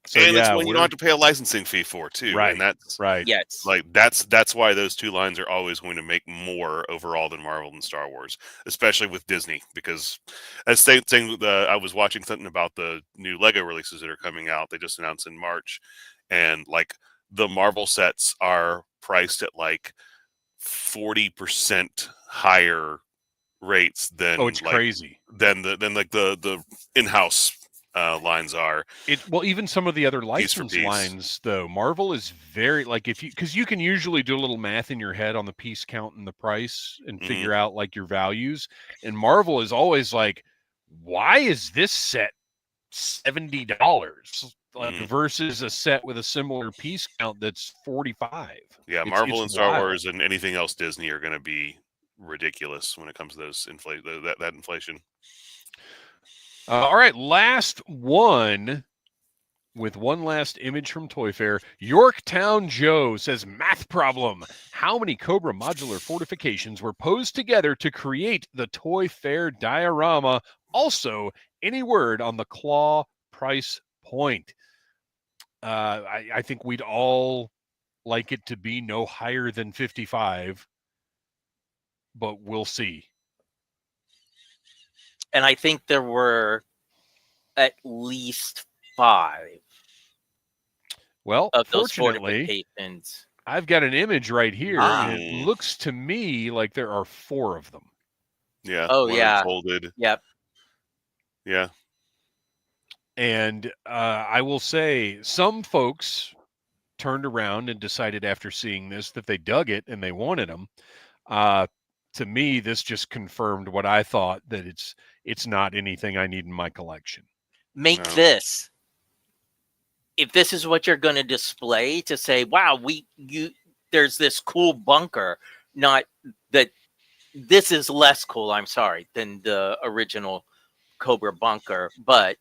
So and it's one you don't have to pay a licensing fee for too. Right. And that's right. Yes. Like that's why those two lines are always going to make more overall than Marvel and Star Wars, especially with Disney, because as same thing. I was watching something about the new Lego releases that are coming out. They just announced in March, and like the Marvel sets are priced at like 40% higher rates than it's crazy than the in-house lines are. Well, even some of the other license lines, though, Marvel is very like because you can usually do a little math in your head on the piece count and the price and figure out like your values. And Marvel is always like, why is this set $70 versus a set with a similar piece count that's 45? Yeah, Marvel and Star Wars and anything else Disney are going to be ridiculous when it comes to those that inflation. All right, last one with one last image from Toy Fair. Yorktown Joe says, math problem. How many Cobra modular fortifications were posed together to create the Toy Fair diorama? Also, any word on the claw price point? I think we'd all like it to be no higher than 55, but we'll see. And I think there were at least 5. Well, of those fortunately, fortifications. I've got an image right here, and it looks to me like there are 4 of them. Yeah. Oh, yeah. Folded. Yep. Yeah. And I will say some folks turned around and decided after seeing this that they dug it and they wanted them. To me, this just confirmed what I thought, that it's not anything I need in my collection. Make this. If this is what you're going to display, to say, wow, there's this cool bunker, not that this is less cool, I'm sorry, than the original Cobra bunker, but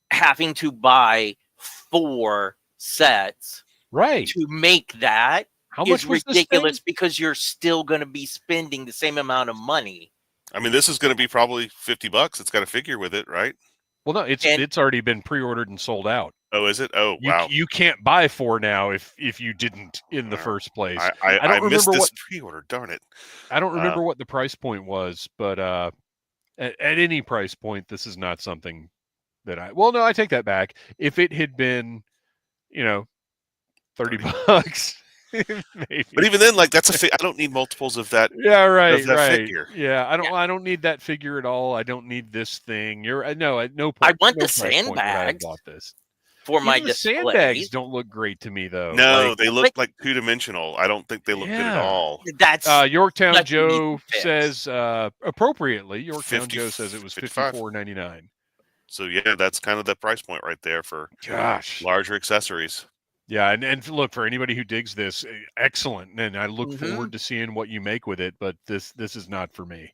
having to buy 4 sets to make that How much was ridiculous, because you're still going to be spending the same amount of money. I mean, this is going to be probably $50. It's got a figure with it, right? Well, no, it's already been pre-ordered and sold out. Oh, is it? Oh, wow. You can't buy 4 now if you didn't in the first place. I don't remember this pre-order. Darn it! I don't remember what the price point was, but at any price point, this is not something that I take that back. If it had been, $30. Maybe. But even then, like I don't need multiples of that. Yeah, right, of that right. Figure. Yeah, I don't need that figure at all. I don't need this thing. At no point. I want no the sandbags. I bought this for my the displays. Sandbags don't look great to me though. No, they look like 2-dimensional. I don't think they look good at all. That's Yorktown Joe says appropriately. Yorktown Joe says it was $54.99. So yeah, that's kind of the price point right there for larger accessories. Yeah, and look, for anybody who digs this, excellent, and I look forward to seeing what you make with it. But this is not for me.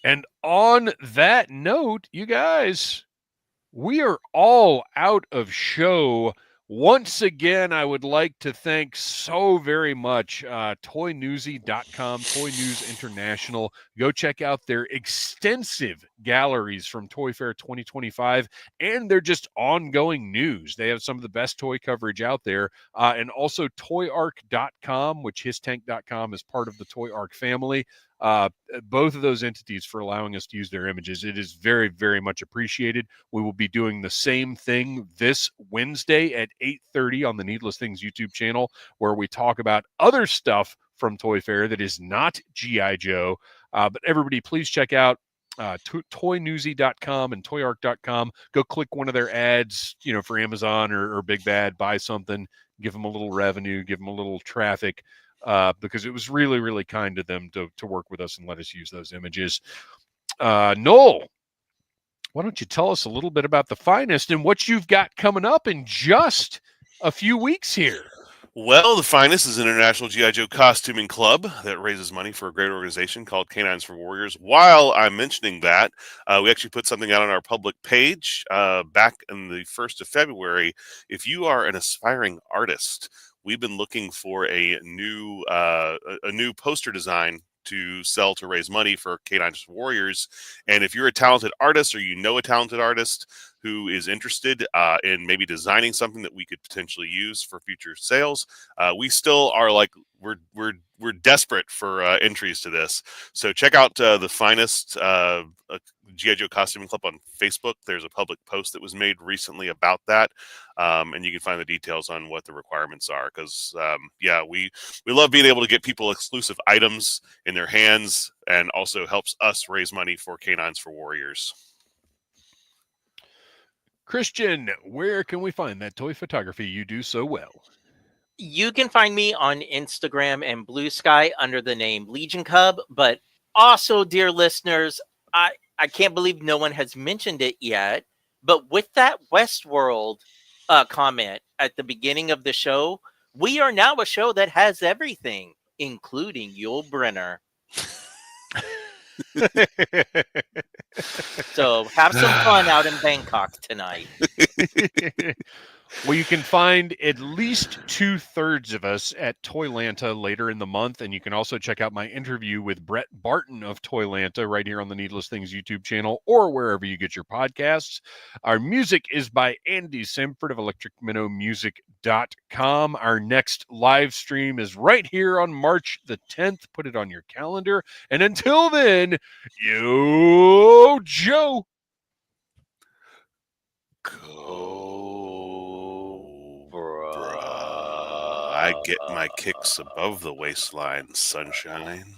And on that note, you guys, we are all out of show. Once again, I would like to thank so very much ToyNewsy.com, Toy News International. Go check out their extensive galleries from Toy Fair 2025 and their just ongoing news. They have some of the best toy coverage out there. And also ToyArk.com, which HisTank.com is part of the ToyArk family. both of those entities for allowing us to use their images. It is very, very much appreciated. We will be doing the same thing this Wednesday at 8:30 on the Needless Things YouTube channel, where we talk about other stuff from Toy Fair that is not G.I. Joe. But everybody, please check out toynewsy.com and toyark.com. Go click one of their ads, for Amazon or Big Bad, buy something, give them a little revenue, give them a little traffic, because it was really, really kind of them to work with us and let us use those images. Noel, why don't you tell us a little bit about The Finest and what you've got coming up in just a few weeks here? Well, The Finest is an international G.I. Joe costuming club that raises money for a great organization called Canines for Warriors. While I'm mentioning that, we actually put something out on our public page back in the 1st of February. If you are an aspiring artist, we've been looking for a new poster design to sell to raise money for Canines for Warriors. And if you're a talented artist or you know a talented artist who is interested in maybe designing something that we could potentially use for future sales, we still are we're desperate for entries to this. So check out The Finest G.I. Joe Costuming Club on Facebook. There's a public post that was made recently about that, and you can find the details on what the requirements are. Because we love being able to get people exclusive items in their hands, and also helps us raise money for Canines for Warriors. Kristian, where can we find that toy photography you do so well? You can find me on Instagram and Blue Sky under the name Legion Cub. But also, dear listeners, I can't believe no one has mentioned it yet. But with that Westworld comment at the beginning of the show, we are now a show that has everything, including Yul Brynner. So have some fun out in Bangkok tonight. Well, you can find at least 2/3 of us at Toylanta later in the month, and you can also check out my interview with Brett Barton of Toylanta right here on the Needless Things YouTube channel or wherever you get your podcasts. Our music is by Andy Simford of electricminnowmusic.com. Our next live stream is right here on March the 10th. Put it on your calendar. And until then, yo, Joe. Cobra. I get my kicks above the waistline, sunshine.